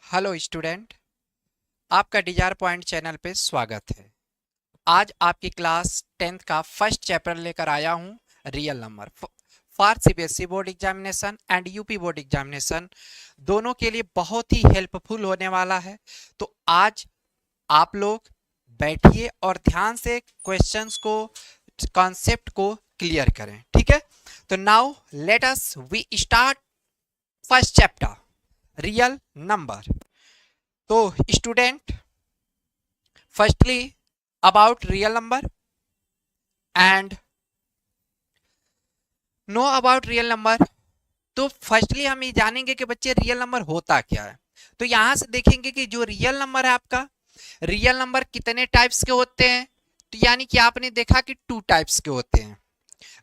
Hello student, आपका Dzire point channel पे स्वागत है। आज आपकी क्लास 10th का फर्स्ट चैप्टर लेकर आया हूँ, real number for CBSE board examination and UP board examination, दोनों के लिए बहुत ही हेल्पफुल होने वाला है। तो आज आप लोग बैठिए और ध्यान से क्वेश्चंस को, कॉन्सेप्ट को क्लियर करें, ठीक है। तो now let us we start first chapter, real number. तो student, firstly about real number and know about real number. तो फर्स्टली हम ये जानेंगे कि बच्चे रियल नंबर होता क्या है। तो यहां से देखेंगे कि जो रियल नंबर है आपका, रियल नंबर कितने टाइप्स के होते हैं। तो यानी कि आपने देखा कि 2 टाइप्स के होते हैं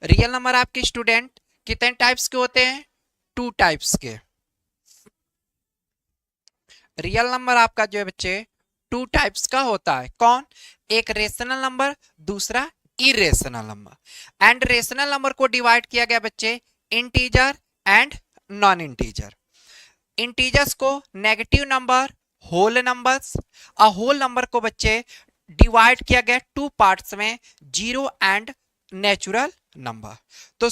रियल नंबर आपके। स्टूडेंट, कितने टाइप्स के होते हैं? 2 टाइप्स के रियल नंबर आपका जो है बच्चे 2 टाइप्स का होता है। कौन? एक रेशनल नंबर, दूसरा irrational number. And rational number को डिवाइड किया गया बच्चे integer and non integer. Integers को negative number, whole numbers. Whole number को बच्चे डिवाइड किया गया 2 पार्ट्स में, जीरो एंड नेचुरल नंबर। तो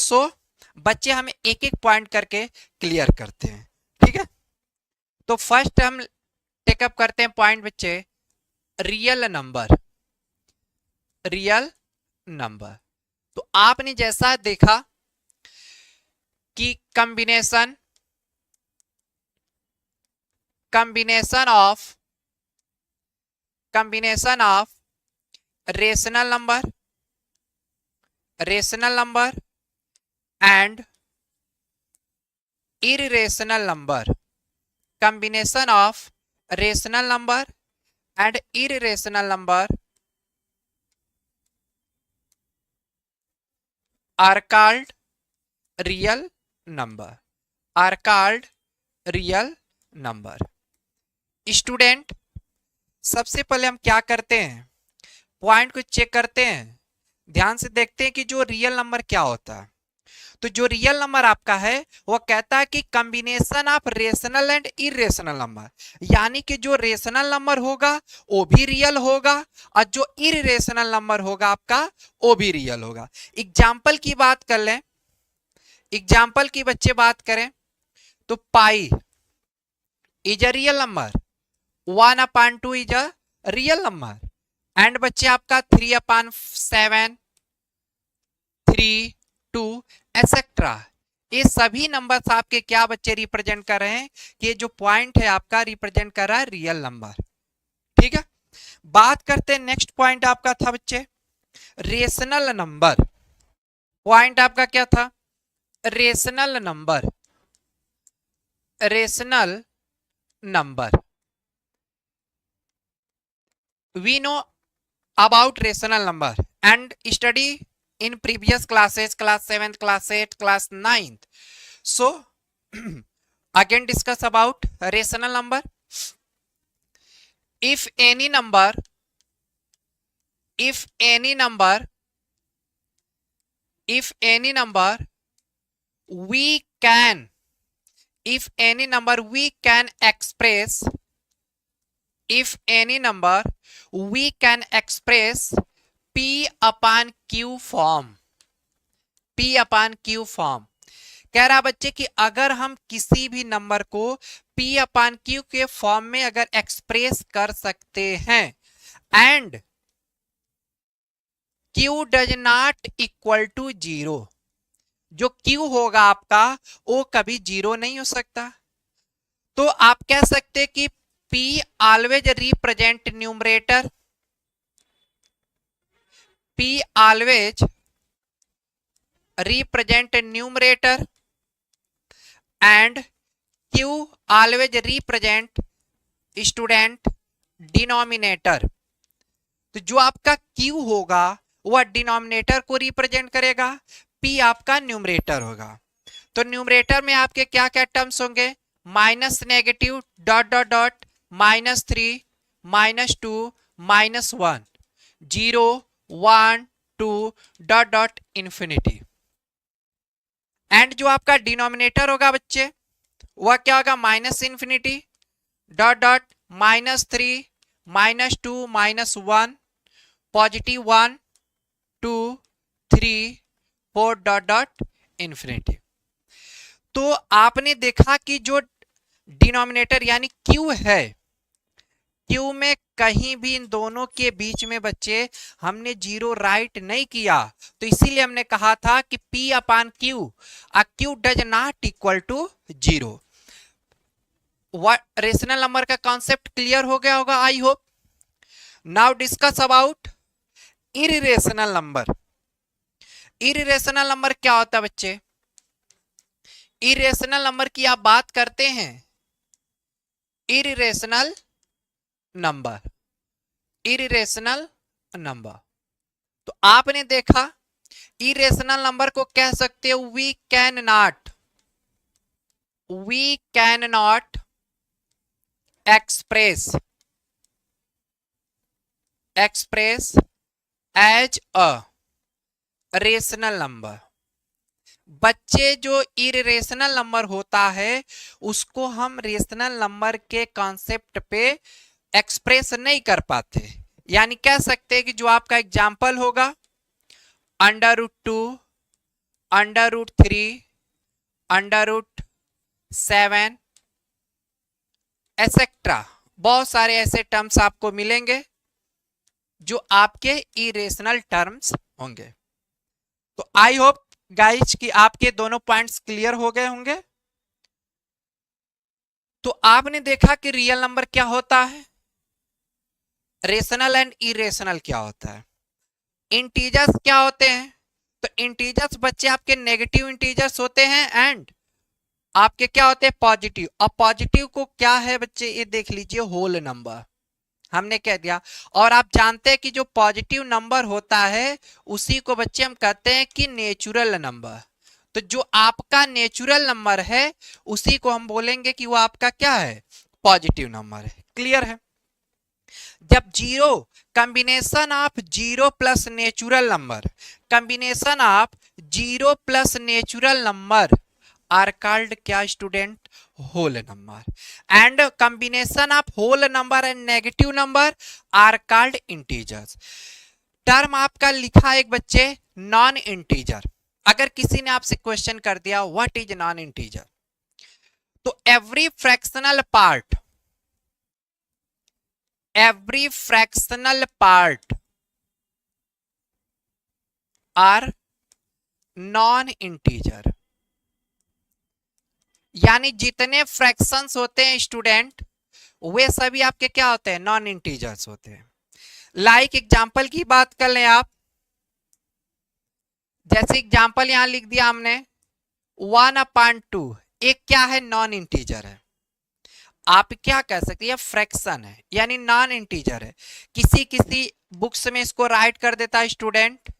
बच्चे हमें एक एक पॉइंट करके क्लियर करते हैं, ठीक है। तो फर्स्ट हम टेकअप करते हैं पॉइंट बच्चे, रियल नंबर। रियल नंबर तो आपने जैसा देखा कि combination combination of rational number and irrational number. Combination of rational number and irrational number are called real number, are called real number। Student, सबसे पहले हम क्या करते हैं, पॉइंट को चेक करते हैं, ध्यान से देखते हैं कि जो रियल नंबर क्या होता है। तो जो रियल नंबर आपका है वो कहता है कि combination of rational and irrational number, यानी कि जो रेशनल नंबर होगा वो भी रियल होगा और जो इरेशनल नंबर होगा आपका वो भी रियल होगा। एग्जाम्पल की बात कर लें, एग्जाम्पल की बच्चे बात करें तो pi is a real number, 1/2 is a real number and बच्चे आपका 3/7, 3, 2 एक्सेट्रा। ये सभी नंबर्स आपके क्या बच्चे रिप्रेजेंट कर रहे हैं कि ये जो पॉइंट है आपका रिप्रेजेंट कर रहा है रियल नंबर, ठीक है। बात करते हैं नेक्स्ट पॉइंट आपका था बच्चे रेशनल नंबर। पॉइंट आपका क्या था? Rational number. Rational number, we know about rational number and study in previous classes, class 7th, class 8th, class 9th. So again discuss about rational number. If any number, if any number, if any number we can, if any number we can express, if any number we can express p upon q form, p upon q form। कह रहा बच्चे कि अगर हम किसी भी number को p upon q के फॉर्म में अगर एक्सप्रेस कर सकते हैं and q does not equal to 0, जो q होगा आपका वो कभी 0 नहीं हो सकता। तो आप कह सकते हैं कि p always represent numerator, p always represent numerator and q always represent student denominator. तो जो आपका q होगा वह डिनोमिनेटर को रिप्रेजेंट करेगा, p आपका न्यूमरेटर होगा। तो न्यूमरेटर में आपके क्या क्या टर्म्स होंगे? Minus negative dot dot dot -3, -2, -1, 0, 1, 2 dot dot infinity. And जो आपका डिनोमिनेटर होगा बच्चे वह क्या होगा? -∞, Dot dot -3 -2 -1 +1 2 3 4 dot dot infinity. तो आपने देखा कि जो डिनोमिनेटर यानी क्यू है, क्यू में कहीं भी इन दोनों के बीच में बच्चे हमने जीरो राइट नहीं किया, तो इसीलिए हमने कहा था कि P upon Q, Q does not equal to zero. Rational number का कॉन्सेप्ट क्लियर हो गया होगा, I hope. Now discuss about irrational number. Irrational number क्या होता है बच्चे? इररेशनल नंबर की आप बात करते हैं, इररेशनल नंबर, इररेशनल नंबर, तो आपने देखा इरेशनल नंबर को कह सकते हो we can not express as a rational number. बच्चे जो इरेशनल नंबर होता है उसको हम रेशनल नंबर के कॉन्सेप्ट पे एक्सप्रेस नहीं कर पाते। यानी कह सकते हैं कि जो आपका एग्जाम्पल होगा √2, √3, √7 एसेट्रा, बहुत सारे ऐसे टर्म्स आपको मिलेंगे जो आपके इरेशनल टर्म्स होंगे। तो आई होप गाइज कि आपके दोनों पॉइंट्स क्लियर हो गए होंगे। तो आपने देखा कि रियल नंबर क्या होता है, रेशनल एंड इरेशनल क्या होता है, इंटीजर्स क्या होते हैं। तो इंटीजर्स बच्चे आपके नेगेटिव इंटीजर्स होते हैं एंड आपके क्या होते हैं पॉजिटिव। और पॉजिटिव को क्या है बच्चे, ये देख लीजिए होल नंबर हमने कह दिया। और आप जानते हैं कि जो पॉजिटिव नंबर होता है उसी को बच्चे हम कहते हैं कि नेचुरल नंबर। तो जो आपका नेचुरल नंबर है उसी को हम बोलेंगे कि वो आपका क्या है, पॉजिटिव नंबर है। क्लियर है? जब zero combination of zero plus natural number, combination of zero plus natural number are called क्या student, whole number. And combination of whole number and negative number are called integers. Term आपका लिखा एक बच्चे non integer. अगर किसी ने आपसे question कर दिया व्हाट इज नॉन इंटीजर, तो every fractional part are non integer. यानी जितने फ्रैक्शंस होते हैं स्टूडेंट वे सभी आपके क्या होते हैं, नॉन इंटीजर्स होते हैं। लाइक एग्जांपल की बात कर लें आप, जैसे एग्जांपल यहां लिख दिया हमने 1/2, एक क्या है, नॉन इंटीजर है। आप क्या कह सकते हैं, फ्रैक्शन है यानी नॉन इंटीजर है। किसी किसी बुक्स में इसको राइट कर देता है स्टूडेंट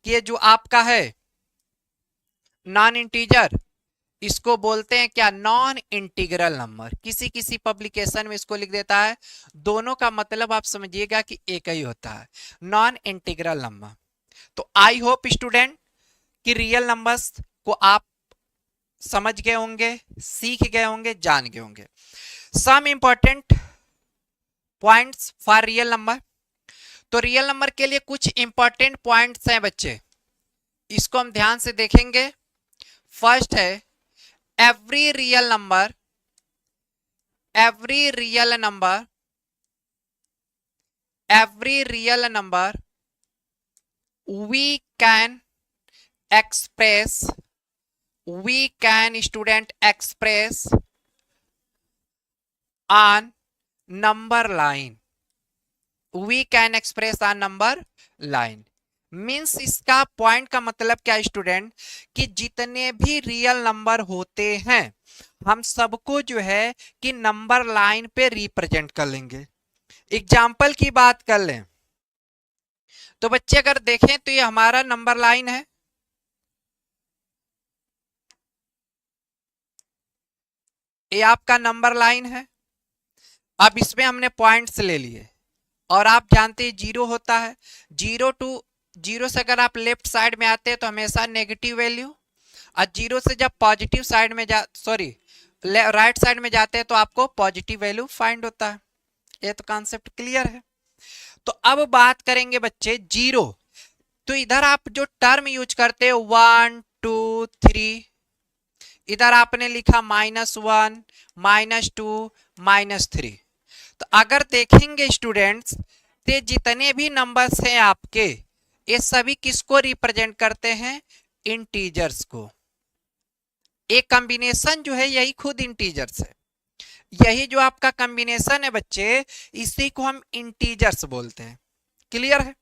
कि ये जो आपका है नॉन इंटीजर, इसको बोलते हैं क्या, नॉन इंटीग्रल नंबर। किसी किसी पब्लिकेशन में इसको लिख देता है। दोनों का मतलब आप समझिएगा कि एक ही होता है, नॉन इंटीग्रल नंबर। तो आई होप स्टूडेंट कि रियल नंबर्स को आप समझ गए होंगे, सीख गए होंगे, जान गए होंगे। Some important points for real number. तो रियल नंबर के लिए कुछ इंपॉर्टेंट पॉइंट्स हैं बच्चे, इसको हम ध्यान से देखेंगे। फर्स्ट है every real number we can student express on number line, we can express on number line। Means इसका पॉइंट का मतलब क्या स्टूडेंट, कि जितने भी रियल नंबर होते हैं हम सबको जो है कि नंबर लाइन पे रिप्रेजेंट कर लेंगे। एग्जाम्पल की बात कर लें तो बच्चे अगर देखें तो ये हमारा नंबर लाइन है, ये आपका नंबर लाइन है। अब इसमें हमने पॉइंट्स ले लिए और आप जानते हैं जीरो होता है, जीरो से अगर आप लेफ्ट साइड में आते हैं तो हमेशा नेगेटिव वैल्यू, और जीरो से जब पॉजिटिव साइड में राइट साइड में जाते हैं तो आपको पॉजिटिव वैल्यू फाइंड होता है। ये तो कॉन्सेप्ट क्लियर है। तो अब बात करेंगे बच्चे जीरो। तो इधर आप जो टर्म यूज करते हो 1 2 3, इधर आपने लिखा -1 -2 -3। तो अगर देखेंगे स्टूडेंट्स, ते जितने भी नंबर्स हैं आपके, ये सभी किसको रिप्रेजेंट करते हैं? इंटीजर्स को। एक कॉम्बिनेशन जो है यही खुद इंटीजर्स है। यही जो आपका कॉम्बिनेशन है बच्चे, इसी को हम इंटीजर्स बोलते हैं। क्लियर है?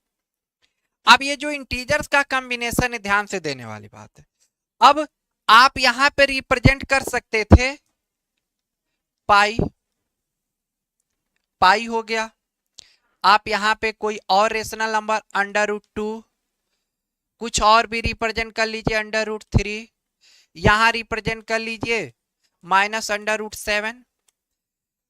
अब ये जो इंटीजर्स का कॉम्बिनेशन है, ध्यान से देने वाली बात है। अब आप यहां पे रिप्रेजेंट कर सकते थे पाई, पाई हो गया। आप यहां पे कोई और रेशनल नंबर √2, कुछ और भी रिप्रेजेंट कर लीजिए √3, यहां रिप्रेजेंट कर लीजिए -√7।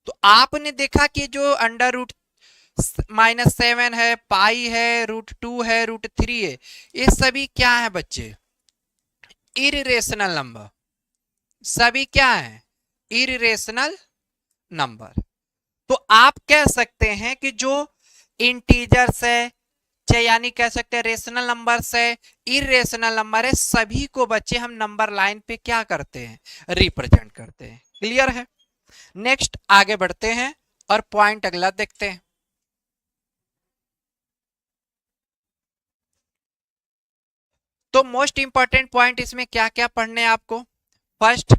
तो आपने देखा कि जो -7 है, पाई है, √2 है, √3 है, ये सभी क्या है बच्चे? Irrational number. सभी क्या है? Irrational number. तो आप कह सकते हैं कि जो इंटीजर्स है, चाहे यानी कह सकते हैं रेशनल नंबर्स है, इरेशनल नंबर है, सभी को बच्चे हम नंबर लाइन पे क्या करते हैं? रिप्रेजेंट करते हैं। क्लियर है? नेक्स्ट आगे बढ़ते हैं और पॉइंट अगला देखते हैं। तो मोस्ट इंपॉर्टेंट पॉइंट इसमें क्या क्या पढ़ने हैं आपको? First,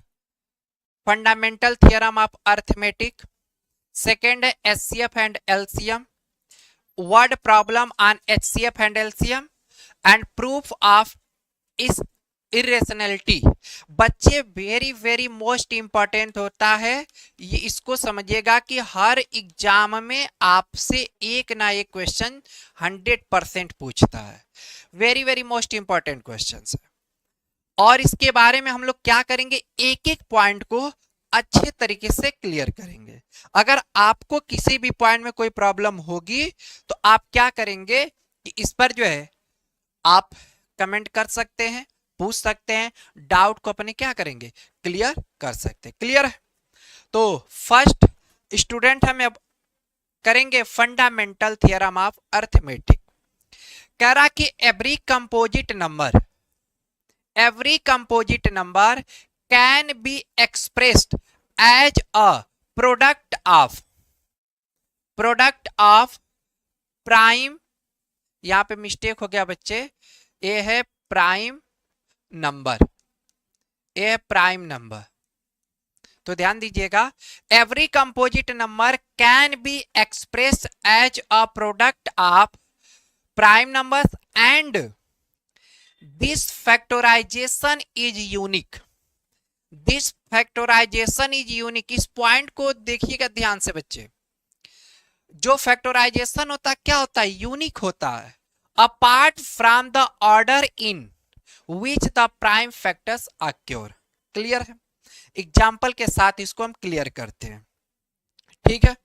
fundamental theorem of arithmetic. Second है HCF and LCM, word problem on HCF and LCM, and proof of इस इरेशनलिटी। बच्चे वेरी वेरी मोस्ट इंपॉर्टेंट होता है ये, इसको समझिएगा कि हर एग्जाम में आपसे एक ना एक क्वेश्चन 100% पूछता है। Very very most important question है। और इसके बारे में हम लोग क्या करेंगे? एक एक पॉइंट को अच्छे तरीके से क्लियर करेंगे। अगर आपको किसी भी पॉइंट में कोई प्रॉब्लम होगी तो आप क्या करेंगे कि इस पर जो है आप कमेंट कर सकते हैं, पूछ सकते हैं, डाउट को अपने क्या करेंगे? क्लियर कर सकते हैं। क्लियर है? तो फर्स्ट स्टूडेंट हम अब करेंगे फंडामेंटल थियरम ऑफ अर्थमेटिक। कह रहा कि every composite number can be expressed as a product of prime, यहां पे मिस्टेक हो गया बच्चे, ये है प्राइम नंबर, ये है प्राइम नंबर। तो ध्यान दीजिएगा, every composite number can be express as a product of prime numbers and this factorisation is unique. This factorisation is unique. इस पॉइंट को देखिएगा ध्यान से बच्चे। जो फैक्टराइजेशन होता है क्या होता है? यूनिक होता है। Apart from the order in which the prime factors acquire. Clear है? एग्जाम्पल के साथ इसको हम क्लियर करते हैं। ठीक है?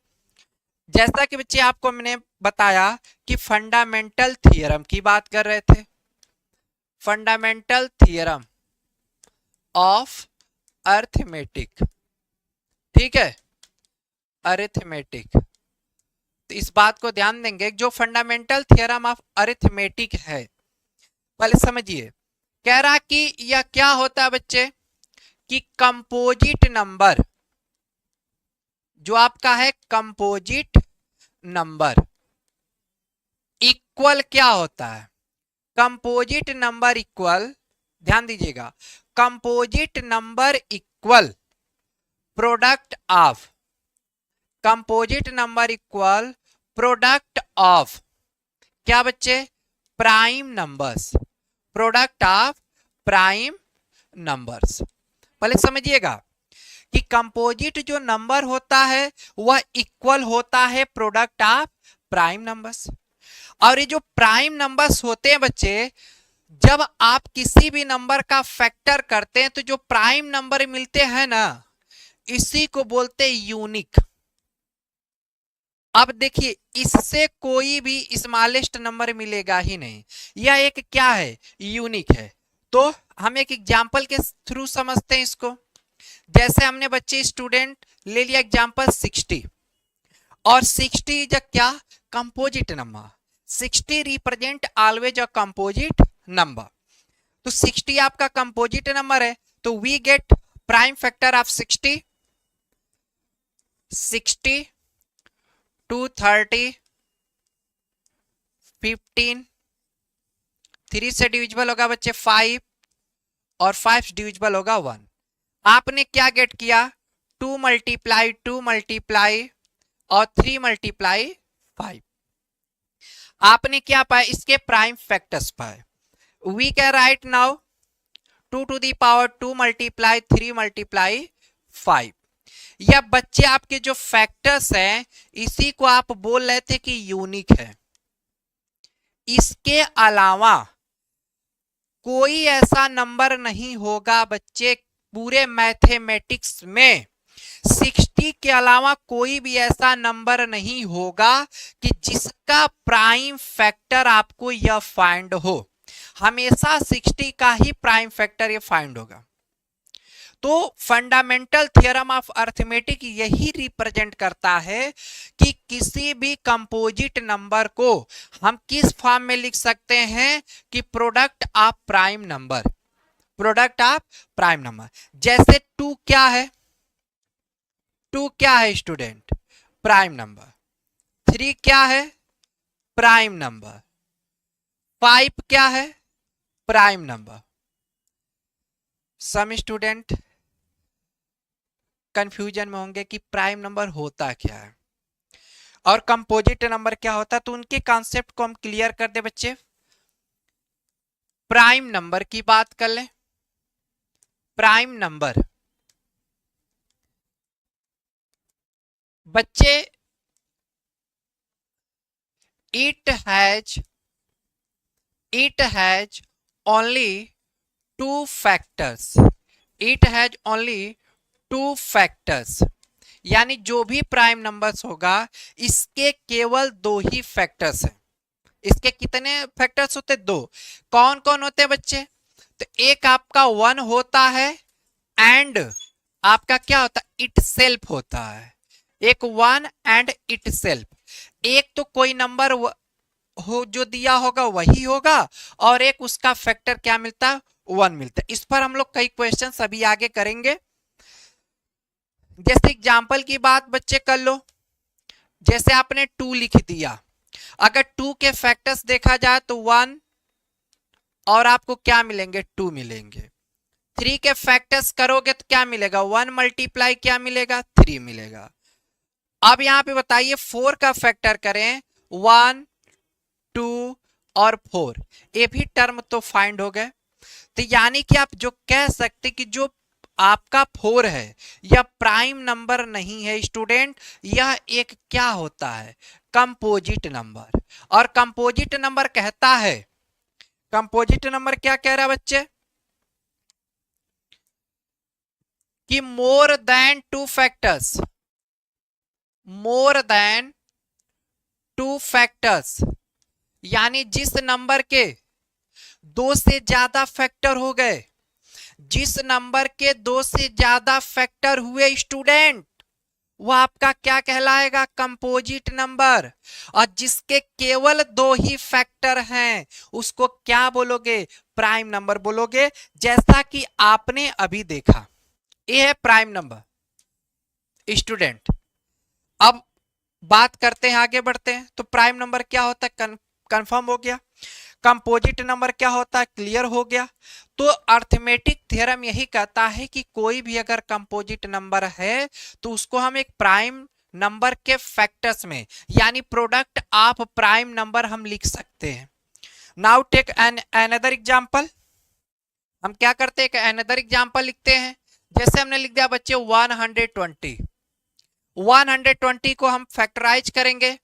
जैसा कि बच्चे आपको मैंने बताया कि फंडामेंटल थियरम की बात कर रहे थे, फंडामेंटल थियरम ऑफ अर्थमेटिक। ठीक है? अरिथमेटिक। तो इस बात को ध्यान देंगे, जो फंडामेंटल थियरम ऑफ अरिथमेटिक है, पहले समझिए। कह रहा कि यह क्या होता है बच्चे कि कंपोजिट नंबर, जो आपका है कंपोजिट नंबर, इक्वल क्या होता है? कंपोजिट नंबर इक्वल, ध्यान दीजिएगा, composite number equal product of, composite number equal product of क्या बच्चे? Prime numbers, product of prime numbers. पहले समझिएगा कि कंपोजिट जो नंबर होता है वह इक्वल होता है प्रोडक्ट ऑफ प्राइम नंबर्स। और ये जो प्राइम नंबर्स होते हैं बच्चे, जब आप किसी भी नंबर का फैक्टर करते हैं तो जो प्राइम नंबर मिलते हैं ना, इसी को बोलते हैं यूनिक। अब देखिए, इससे कोई भी स्मॉलेस्ट नंबर मिलेगा ही नहीं, यह एक क्या है? यूनिक है। तो हम एक एग्जाम्पल के थ्रू समझते हैं इसको। जैसे हमने बच्चे स्टूडेंट ले लिया एग्जांपल 60, और 60 इज क्या, composite number. 60 represent always a composite number. तो 60 आपका कंपोजिट नंबर है, तो we get prime factor of 60, 60 2 30 15, 3 से डिविजिबल होगा बच्चे 5, और 5 से डिविजिबल होगा 1। आपने क्या गेट किया, 2 मल्टीप्लाई 2 मल्टीप्लाई और 3 मल्टीप्लाई 5। आपने क्या पाया, इसके प्राइम फैक्टर्स पाए। We can write now 2 to the power 2 multiply 3 multiply 5। या बच्चे आपके जो फैक्टर्स हैं इसी को आप बोल रहे थे कि यूनिक है। इसके अलावा कोई ऐसा नंबर नहीं होगा बच्चे पूरे मैथमेटिक्स में, 60 के अलावा कोई भी ऐसा नंबर नहीं होगा कि जिसका प्राइम फैक्टर आपको यह फाइंड हो। हमेशा 60 का ही प्राइम फैक्टर ये फाइंड होगा। तो फंडामेंटल थ्योरम ऑफ अर्थमेटिक यही रिप्रेजेंट करता है कि किसी भी कंपोजिट नंबर को हम किस फॉर्म में लिख सकते हैं कि product of prime number, product of prime number. जैसे 2 क्या है, 2 क्या है स्टूडेंट, प्राइम नंबर। 3 क्या है, प्राइम नंबर। 5 क्या है, prime number. Some student confusion में होंगे कि प्राइम नंबर होता क्या है और कंपोजिट नंबर क्या होता है, तो उनके कॉन्सेप्ट को हम क्लियर कर दे बच्चे। प्राइम नंबर की बात कर लें। प्राइम नंबर बच्चे it has only two factors, it has only two factors, यानी जो भी प्राइम नंबर्स होगा इसके केवल 2 ही फैक्टर्स हैं। इसके कितने फैक्टर्स होते, 2। कौन कौन होते हैं बच्चे, तो एक आपका 1 होता है एंड आपका क्या होता है, इट सेल्फ होता है। एक 1 एंड इट सेल्फ, एक तो कोई नंबर हो जो दिया होगा वही होगा, और एक उसका फैक्टर क्या मिलता है, 1 मिलता है। इस पर हम लोग कई क्वेश्चन अभी आगे करेंगे। जैसे एग्जाम्पल की बात बच्चे कर लो, जैसे आपने 2 लिख दिया, अगर 2 के फैक्टर्स देखा जाए तो 1 और आपको क्या मिलेंगे, 2 मिलेंगे। 3 के फैक्टर्स करोगे तो क्या मिलेगा, 1 मल्टीप्लाई क्या मिलेगा, 3 मिलेगा। अब यहां पे बताइए 4 का फैक्टर करें, 1 2 और 4, ये भी टर्म तो फाइंड हो गए। तो यानी कि आप जो कह सकते कि जो आपका 4 है यह प्राइम नंबर नहीं है स्टूडेंट, यह एक क्या होता है, कंपोजिट नंबर। और कंपोजिट नंबर कहता है, कंपोजिट नंबर क्या कह रहा है बच्चे, कि मोर than 2 factors, more than 2 factors, यानी जिस नंबर के 2 से ज्यादा फैक्टर हो गए, जिस नंबर के 2 से ज्यादा फैक्टर हुए स्टूडेंट, वो आपका क्या कहलाएगा, कंपोजिट नंबर। और जिसके केवल 2 ही फैक्टर हैं उसको क्या बोलोगे, प्राइम नंबर बोलोगे। जैसा कि आपने अभी देखा, ये है प्राइम नंबर स्टूडेंट। अब बात करते हैं, आगे बढ़ते हैं। तो प्राइम नंबर क्या होता है, कंफर्म हो गया। कंपोजिट नंबर क्या होता है, क्लियर हो गया। तो अर्थमेटिक थ्योरम यही कहता है कि कोई भी अगर कंपोजिट नंबर है तो उसको हम एक प्राइम नंबर के फैक्टर्स में, यानी प्रोडक्ट ऑफ प्राइम नंबर हम लिख सकते हैं। Now take an another example. हम क्या करते हैं, अनदर एग्जांपल लिखते हैं। जैसे हमने लिख दिया बच्चे 120, 120 को हम फैक्टराइज करेंगे,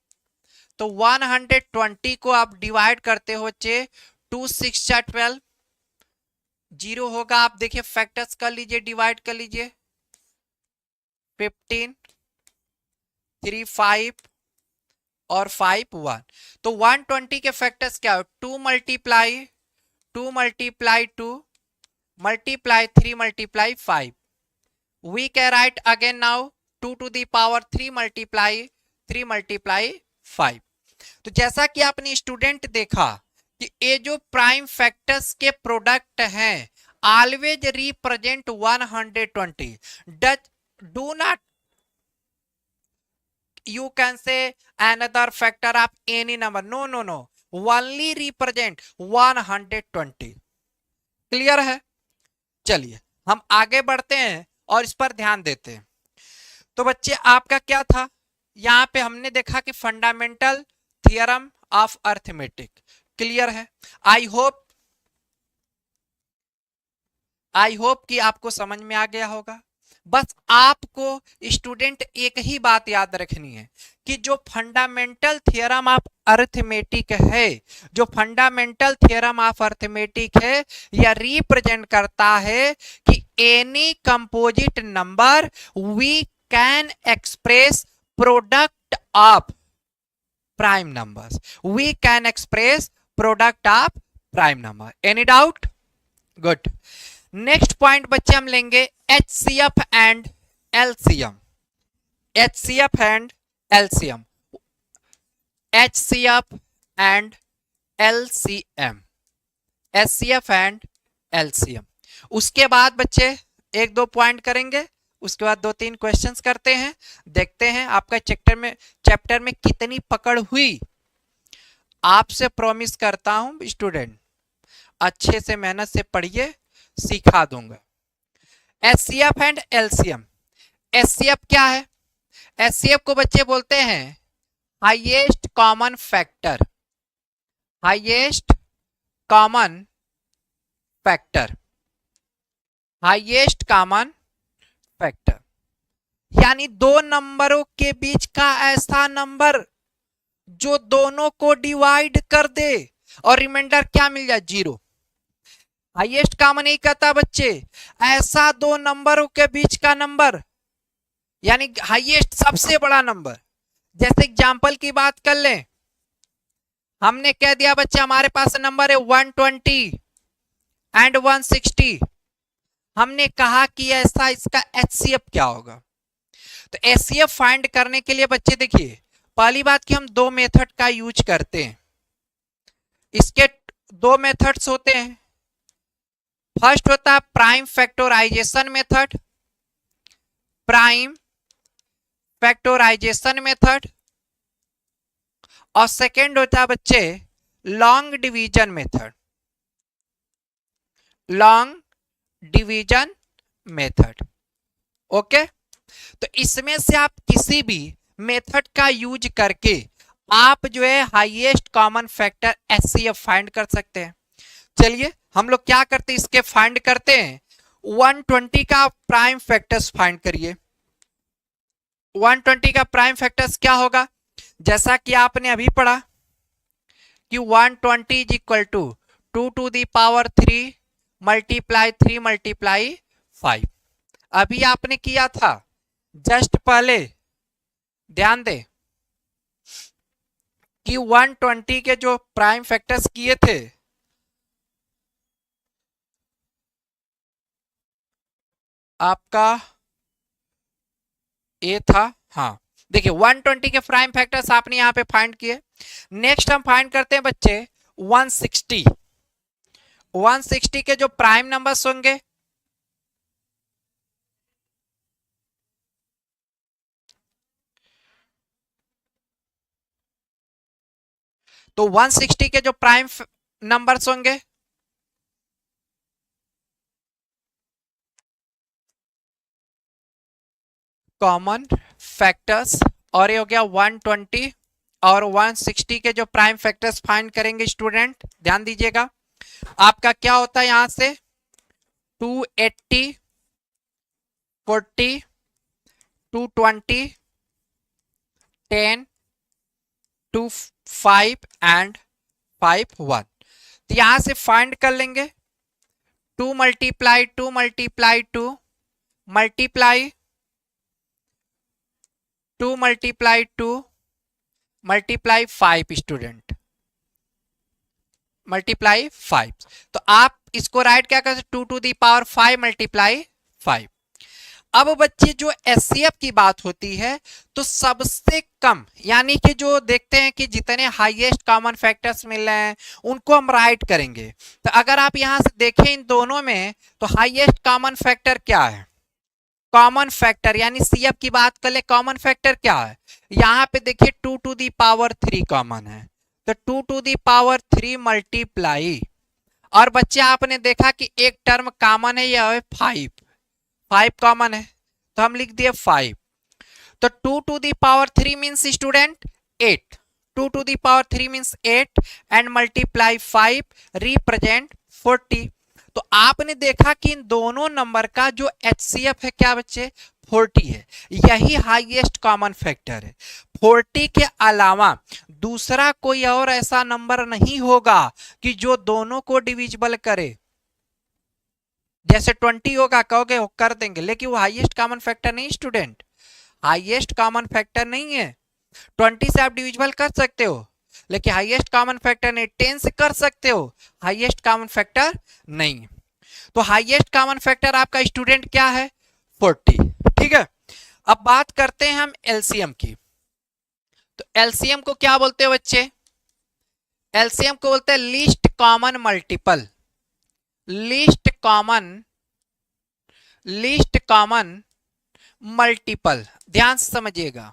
तो 120 को आप डिवाइड करते हो बच्चे, 2 6 12, 0 होगा। आप देखिए फैक्टर्स कर लीजिए, डिवाइड कर लीजिए, 15 3 5 और 5 1। तो 120 के फैक्टर्स क्या हो, 2 multiply 2 multiply 2 multiply 3 multiply 5, we can write again now 2 to the power 3 multiply 5। तो जैसा कि आपने स्टूडेंट देखा कि ये जो प्राइम फैक्टर्स के प्रोडक्ट हैं always represent 120। Does do not you can say another factor of any number, no, only represent 120। Clear है? चलिए हम आगे बढ़ते हैं और इस पर ध्यान देते हैं। तो बच्चे आपका क्या था, यहां पे हमने देखा कि fundamental theorem of arithmetic. Clear है? आई होप कि आपको समझ में आ गया होगा। बस आपको स्टूडेंट एक ही बात याद रखनी है कि जो फंडामेंटल थ्योरम ऑफ अर्थमेटिक है, जो फंडामेंटल थ्योरम ऑफ अर्थमेटिक है, यह रिप्रेजेंट करता है कि any composite number we can express product of prime numbers. We can express product of prime number. Any doubt? Good. Next point बच्चे हम लेंगे HCF and LCM। HCF and LCM, HCF and LCM, HCF and LCM। उसके बाद बच्चे एक दो point करेंगे, उसके बाद दो तीन क्वेश्चंस करते हैं, देखते हैं आपका चैप्टर में कितनी पकड़ हुई। आपसे प्रॉमिस करता हूं स्टूडेंट अच्छे से मेहनत से पढ़िए, सिखा दूंगा। HCF and LCM। HCF क्या है? HCF को बच्चे बोलते हैं highest common factor. Highest common factor, highest common factor यानी दो नंबरों के बीच का ऐसा नंबर जो दोनों को डिवाइड कर दे और रिमाइंडर क्या मिल जाए? 0। हाईएस्ट कॉमन नहीं कहता बच्चे, ऐसा दो नंबरों के बीच का नंबर यानी हाईएस्ट सबसे बड़ा नंबर। जैसे एग्जांपल की बात कर लें, हमने कह दिया बच्चे हमारे पास नंबर है 120 एंड 160। हमने कहा कि ऐसा इसका HCF क्या होगा? तो HCF फाइंड करने के लिए बच्चे देखिए, पहली बात कि हम दो मेथड का यूज करते हैं। इसके दो मेथड्स होते हैं। फर्स्ट होता है prime factorisation method, prime factorisation method, और सेकेंड होता है बच्चे long division method, long division method. Okay, तो इसमें से आप किसी भी मेथड का यूज करके आप जो है highest common factor HCF find कर सकते हैं। चलिए हम लोग क्या करते हैं, इसके फाइंड करते हैं। 120 का प्राइम फैक्टर्स फाइंड करिए। 120 का प्राइम फैक्टर्स क्या होगा? जैसा कि आपने अभी पढ़ा कि 120 is equal to 2 to the power 3 multiply 3 multiply 5। अभी आपने किया था जस्ट पहले, ध्यान दे कि 120 के जो प्राइम फैक्टर्स किए थे आपका ए था। हाँ देखिए 120 के प्राइम फैक्टर्स आपने यहां पे फाइंड किए। नेक्स्ट हम फाइंड करते हैं बच्चे 160। 160 के जो प्राइम नंबर्स होंगे तो 160 के जो प्राइम नंबर्स होंगे कॉमन फैक्टर्स, और ये हो गया 120 और 160 के जो प्राइम फैक्टर्स फाइंड करेंगे स्टूडेंट ध्यान दीजिएगा, आपका क्या होता है यहां से 280, 40, 220, 10, 2, 5 एंड 5, 1। तो यहां से फाइंड कर लेंगे 2 multiply 2 multiply 2 multiply 2 multiply 2 multiply 5 student, multiply 5। तो आप इसको राइट क्या कर सकते 2 to the power 5 मल्टीप्लाई 5। अब बच्चे जो एचसीएफ की बात होती है तो सबसे कम यानी कि जो देखते हैं कि जितने हाईएस्ट कॉमन फैक्टर्स मिल रहे हैं उनको हम राइट करेंगे। तो अगर आप यहां से देखें इन दोनों में तो हाईएस्ट कॉमन फैक्टर क्या है, कॉमन फैक्टर यानी सीएफ की बात कर ले, कॉमन फैक्टर क्या है, यहां पे देखिए 2 टू दी पावर 3 कॉमन है, तो 2 टू दी पावर 3 मल्टीप्लाई, और बच्चे आपने देखा कि एक टर्म कॉमन है, यह है 5, 5 कॉमन है तो हम लिख दिए 5। तो 2 to the power 3 means student 8, 2 to the power 3 means 8 and multiply 5 represent 40। तो आपने देखा कि इन दोनों नंबर का जो एचसीएफ है क्या बच्चे 40 है, यही हाईएस्ट कॉमन फैक्टर है। 40 के अलावा दूसरा कोई और ऐसा नंबर नहीं होगा कि जो दोनों को डिविजिबल करे। जैसे 20 होगा कहोगे वो कर देंगे, लेकिन वो हाईएस्ट कॉमन फैक्टर नहीं स्टूडेंट, हाईएस्ट कॉमन फैक्टर नहीं है। 20 से आप डिविजिबल कर सकते हो लेकिन हाईएस्ट कॉमन फैक्टर नहीं। 10 से कर सकते हो, हाईएस्ट कॉमन फैक्टर नहीं। तो हाईएस्ट कॉमन फैक्टर आपका स्टूडेंट क्या है 40। ठीक है, अब बात करते हैं हम एलसीएम की। तो एलसीएम को क्या बोलते हैं बच्चे, एलसीएम को बोलते हैं least common multiple, least common multiple. ध्यान से समझिएगा,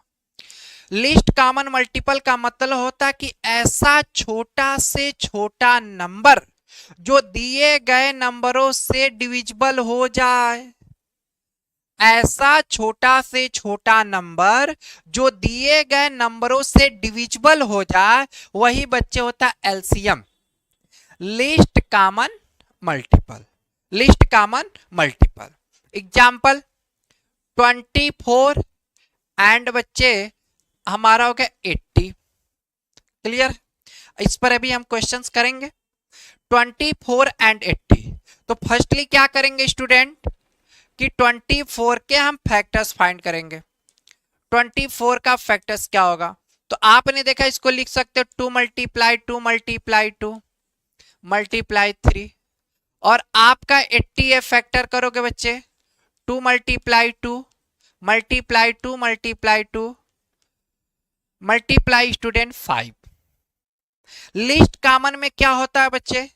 लीस्ट कॉमन मल्टीपल का मतलब होता है कि ऐसा छोटा से छोटा नंबर जो दिए गए नंबरों से डिविजिबल हो जाए, ऐसा छोटा से छोटा नंबर जो दिए गए नंबरों से डिविजिबल हो जाए वही बच्चे होता है LCM, least common multiple, least common multiple. Example 24 and बच्चे हमारा हो गया 80। क्लियर, इस पर अभी हम क्वेश्चंस करेंगे। 24 एंड 80, तो फर्स्टली क्या करेंगे स्टूडेंट कि 24 के हम फैक्टर्स फाइंड करेंगे। 24 का फैक्टर्स क्या होगा, तो आपने देखा इसको लिख सकते हो 2 मल्टीप्लाई 2 मल्टीप्लाई 2 मल्टीप्लाई 3, और आपका 80 है फैक्टर करोगे बच्चे 2 multiply 2 multiply 2 multiply 2 multiply student 5। List common में क्या होता है बच्चे,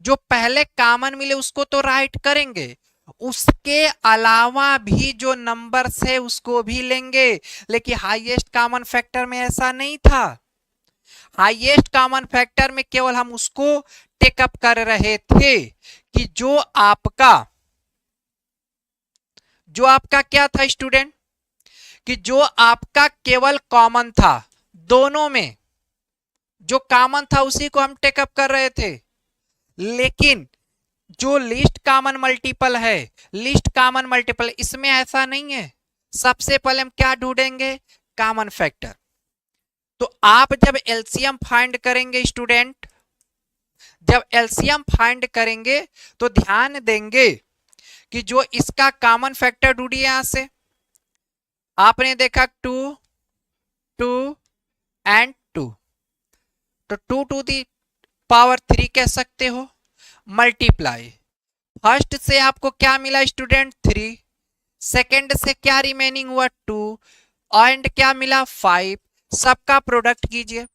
जो पहले कॉमन मिले उसको तो राइट करेंगे, उसके अलावा भी जो नंबर्स है उसको भी लेंगे। लेकिन हाईएस्ट कॉमन फैक्टर में ऐसा नहीं था, हाईएस्ट कॉमन फैक्टर में केवल हम उसको टेकअप कर रहे थे कि जो आपका क्या था स्टूडेंट, कि जो आपका केवल कॉमन था, दोनों में जो कॉमन था उसी को हम टेकअप कर रहे थे। लेकिन जो लिस्ट कॉमन मल्टीपल है, लिस्ट कॉमन मल्टीपल, इसमें ऐसा नहीं है। सबसे पहले हम क्या ढूंढेंगे, कॉमन फैक्टर। तो आप जब एलसीएम फाइंड करेंगे स्टूडेंट, जब एलसीएम फाइंड करेंगे तो ध्यान देंगे कि जो इसका कॉमन फैक्टर ढूंढिए, यहां से आपने देखा 2 2 एंड 2, तो 2 टू दी पावर 3 कह सकते हो, मल्टीप्लाई फर्स्ट से आपको क्या मिला स्टूडेंट 3, सेकंड से क्या रिमेनिंग हुआ 2, एंड क्या मिला 5, सबका प्रोडक्ट कीजिए।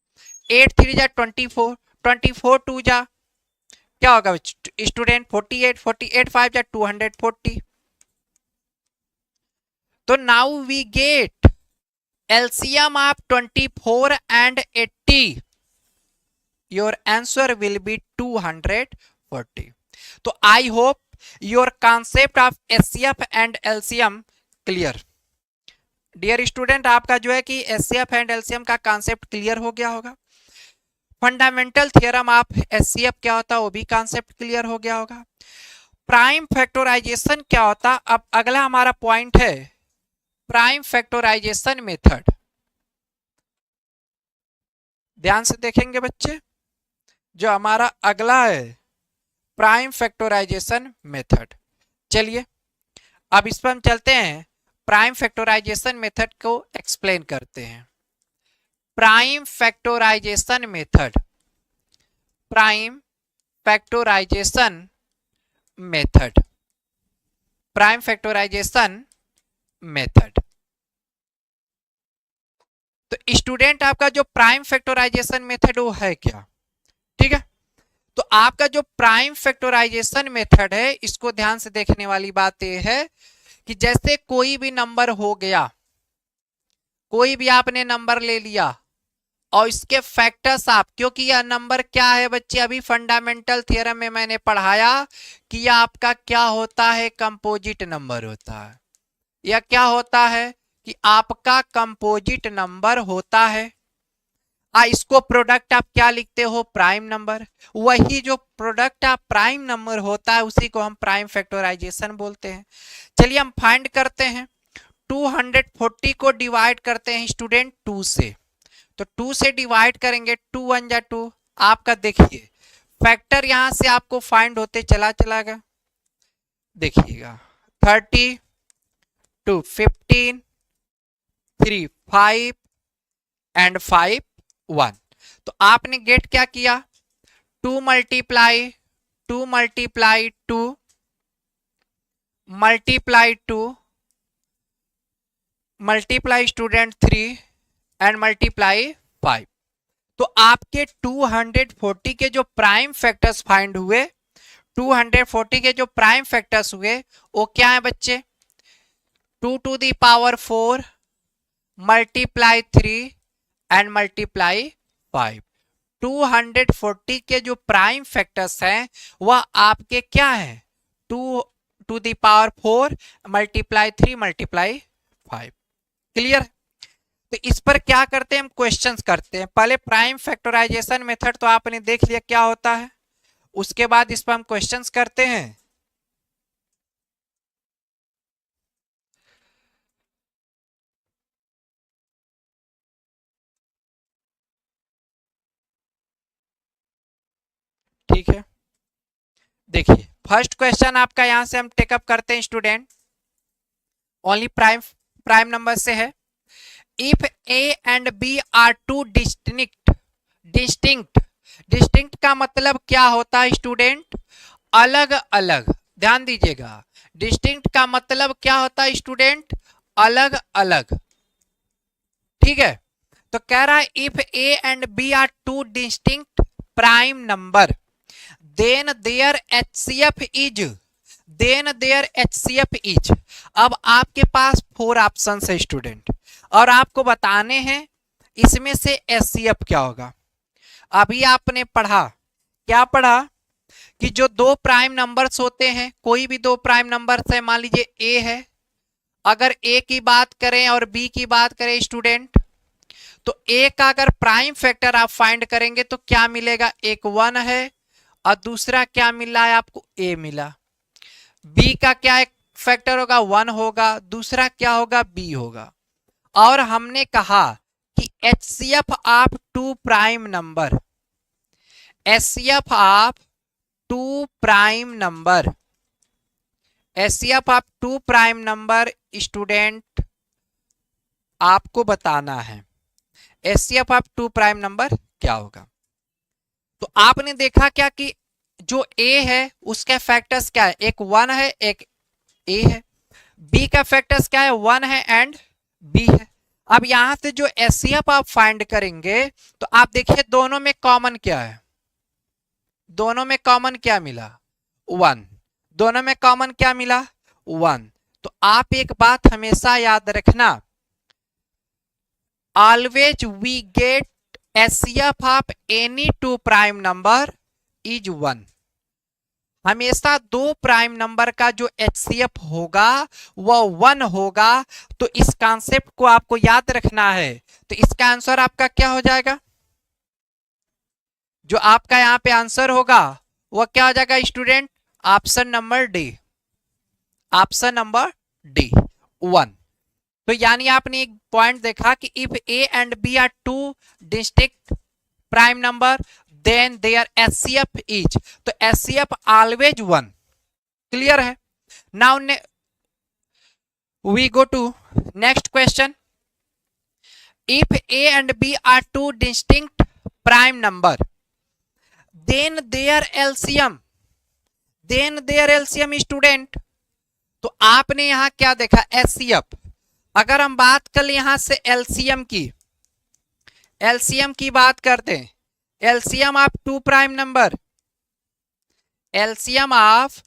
8 3 जा 24, 24 2 जा क्या होगा स्टूडेंट 48, 48 5 जा 240। तो now we get LCM of 24 and 80, your answer will be 240। तो I hope your concept of HCF and LCM clear. Dear student, आपका जो है कि एचसीएफ एंड एलसीएम का कॉन्सेप्ट क्लियर हो गया होगा। फंडामेंटल थ्योरम ऑफ एचसीएफ क्या होता है वो भी कॉन्सेप्ट क्लियर हो गया होगा। प्राइम फैक्टराइजेशन क्या होता, अब अगला हमारा पॉइंट है प्राइम फैक्टराइजेशन मेथड। ध्यान से देखेंगे बच्चे, जो हमारा अगला है प्राइम फैक्टराइजेशन मेथड। चलिए अब इस पर हम चलते हैं, प्राइम फैक्टराइजेशन मेथड को एक्सप्लेन करते हैं। Prime factorisation method, prime factorisation method, prime factorisation method. तो स्टूडेंट आपका जो प्राइम फैक्टराइजेशन मेथड वो है क्या? ठीक है, तो आपका जो प्राइम फैक्टराइजेशन मेथड है इसको ध्यान से देखने वाली बात यह है कि जैसे कोई भी नंबर हो गया, कोई भी आपने नंबर ले लिया और इसके फैक्टर्स आप, क्योंकि यह नंबर क्या है बच्चे, अभी फंडामेंटल थ्योरम में मैंने पढ़ाया कि यह आपका क्या होता है, कंपोजिट नंबर होता है। यह क्या होता है कि आपका कंपोजिट नंबर होता है। इसको प्रोडक्ट आप क्या लिखते हो, प्राइम नंबर। वही जो प्रोडक्ट आप प्राइम नंबर होता है उसी को हम प्राइम फैक्टराइजेशन बोलते हैं। चलिए हम फाइंड करते हैं। 240 को डिवाइड करते हैं स्टूडेंट 2 से, तो 2 से डिवाइड करेंगे, 2 1 जा 2। आपका देखिए फैक्टर यहां से आपको फाइंड होते चला गया, देखिएगा 30 2 15 3 5 एंड 5 1। तो आपने गेट क्या किया, 2 multiply 2 multiply 2 multiply 2 multiply student 3 and multiply 5। तो आपके 240 के जो प्राइम फैक्टर्स फाइंड हुए, 240 के जो प्राइम फैक्टर्स हुए वो क्या है बच्चे, 2 to the power 4 multiply 3 and multiply 5। 240 के जो प्राइम फैक्टर्स हैं वह आपके क्या है, 2 to the power 4 multiply 3 multiply 5। Clear? तो इस पर क्या करते हैं, हम क्वेश्चंस करते हैं। पहले प्राइम फैक्टराइजेशन मेथड तो आपने देख लिया क्या होता है, उसके बाद इस पर हम क्वेश्चंस करते हैं। ठीक है, देखिए फर्स्ट क्वेश्चन आपका यहां से हम टेकअप करते हैं स्टूडेंट, ओनली प्राइम नंबर से है। If a and b are two distinct distinct distinct का मतलब क्या होता है स्टूडेंट, अलग अलग। ध्यान दीजिएगा, डिस्टिंक्ट का मतलब क्या होता है स्टूडेंट, अलग अलग। ठीक है, तो कह रहा है if a and b are two distinct prime number then their HCF is, then their HCF is. अब आपके पास 4 ऑप्शन है स्टूडेंट और आपको बताने हैं इसमें से एचसीएफ क्या होगा। अभी आपने पढ़ा, क्या पढ़ा कि जो 2 प्राइम नंबर्स होते हैं, कोई भी 2 प्राइम नंबर्स है, मान लीजिए ए है, अगर ए की बात करें और बी की बात करें स्टूडेंट, तो ए का अगर प्राइम फैक्टर आप फाइंड करेंगे तो क्या मिलेगा, एक 1 है और दूसरा क्या मिला है आपको, ए मिला। बी का क्या एक फैक्टर होगा, 1 होगा, दूसरा क्या होगा, बी होगा। और हमने कहा कि HCF of 2 prime number, HCF of 2 prime number, HCF of 2 prime number student आपको बताना है एचसीएफ ऑफ 2 प्राइम नंबर क्या होगा। तो आपने देखा क्या कि जो ए है उसके फैक्टर्स क्या है, एक 1 है एक ए है, बी का फैक्टर्स क्या है, 1 है एंड बी है। अब यहां से जो एचसीएफ आप फाइंड करेंगे तो आप देखिए दोनों में कॉमन क्या है, दोनों में कॉमन क्या मिला, 1। दोनों में कॉमन क्या मिला, 1। तो आप एक बात हमेशा याद रखना, always we get HCF of any 2 prime number is 1। हमेशा 2 प्राइम नंबर का जो एचसीएफ होगा वह 1 होगा। तो इस कॉन्सेप्ट को आपको याद रखना है। तो इसका आंसर आपका क्या हो जाएगा, जो आपका यहां पे आंसर होगा वह क्या हो जाएगा student, option number D, option number D 1। तो यानी आपने एक पॉइंट देखा कि if a and b are 2 distinct prime number then their HCF is, तो एचसीएफ ऑलवेज 1। क्लियर है? Now we go to next question. If a and b are 2 distinct prime number then their LCM, then their LCM student, तो आपने यहां क्या देखा, HCF. अगर हम बात कर यहां से एलसीएम की बात करते हैं, LCM of two prime number, LCM of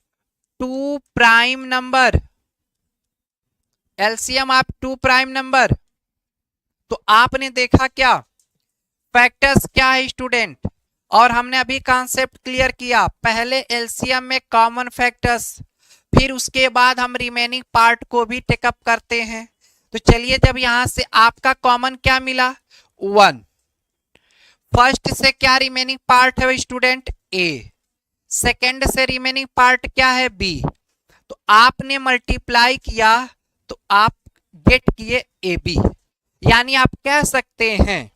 two prime number, LCM of two prime number, तो आपने देखा क्या फैक्टर्स क्या है स्टूडेंट, और हमने अभी कॉन्सेप्ट क्लियर किया, पहले एलसीएम में कॉमन फैक्टर्स, फिर उसके बाद हम रिमेनिंग पार्ट को भी टेकअप करते हैं। तो चलिए, जब यहां से आपका कॉमन क्या मिला 1, फर्स्ट से क्या रिमेनिंग पार्ट है स्टूडेंट ए, सेकेंड से रिमेनिंग पार्ट क्या है बी, तो आपने मल्टीप्लाई किया तो आप गेट किए ए बी। यानी आप कह सकते हैं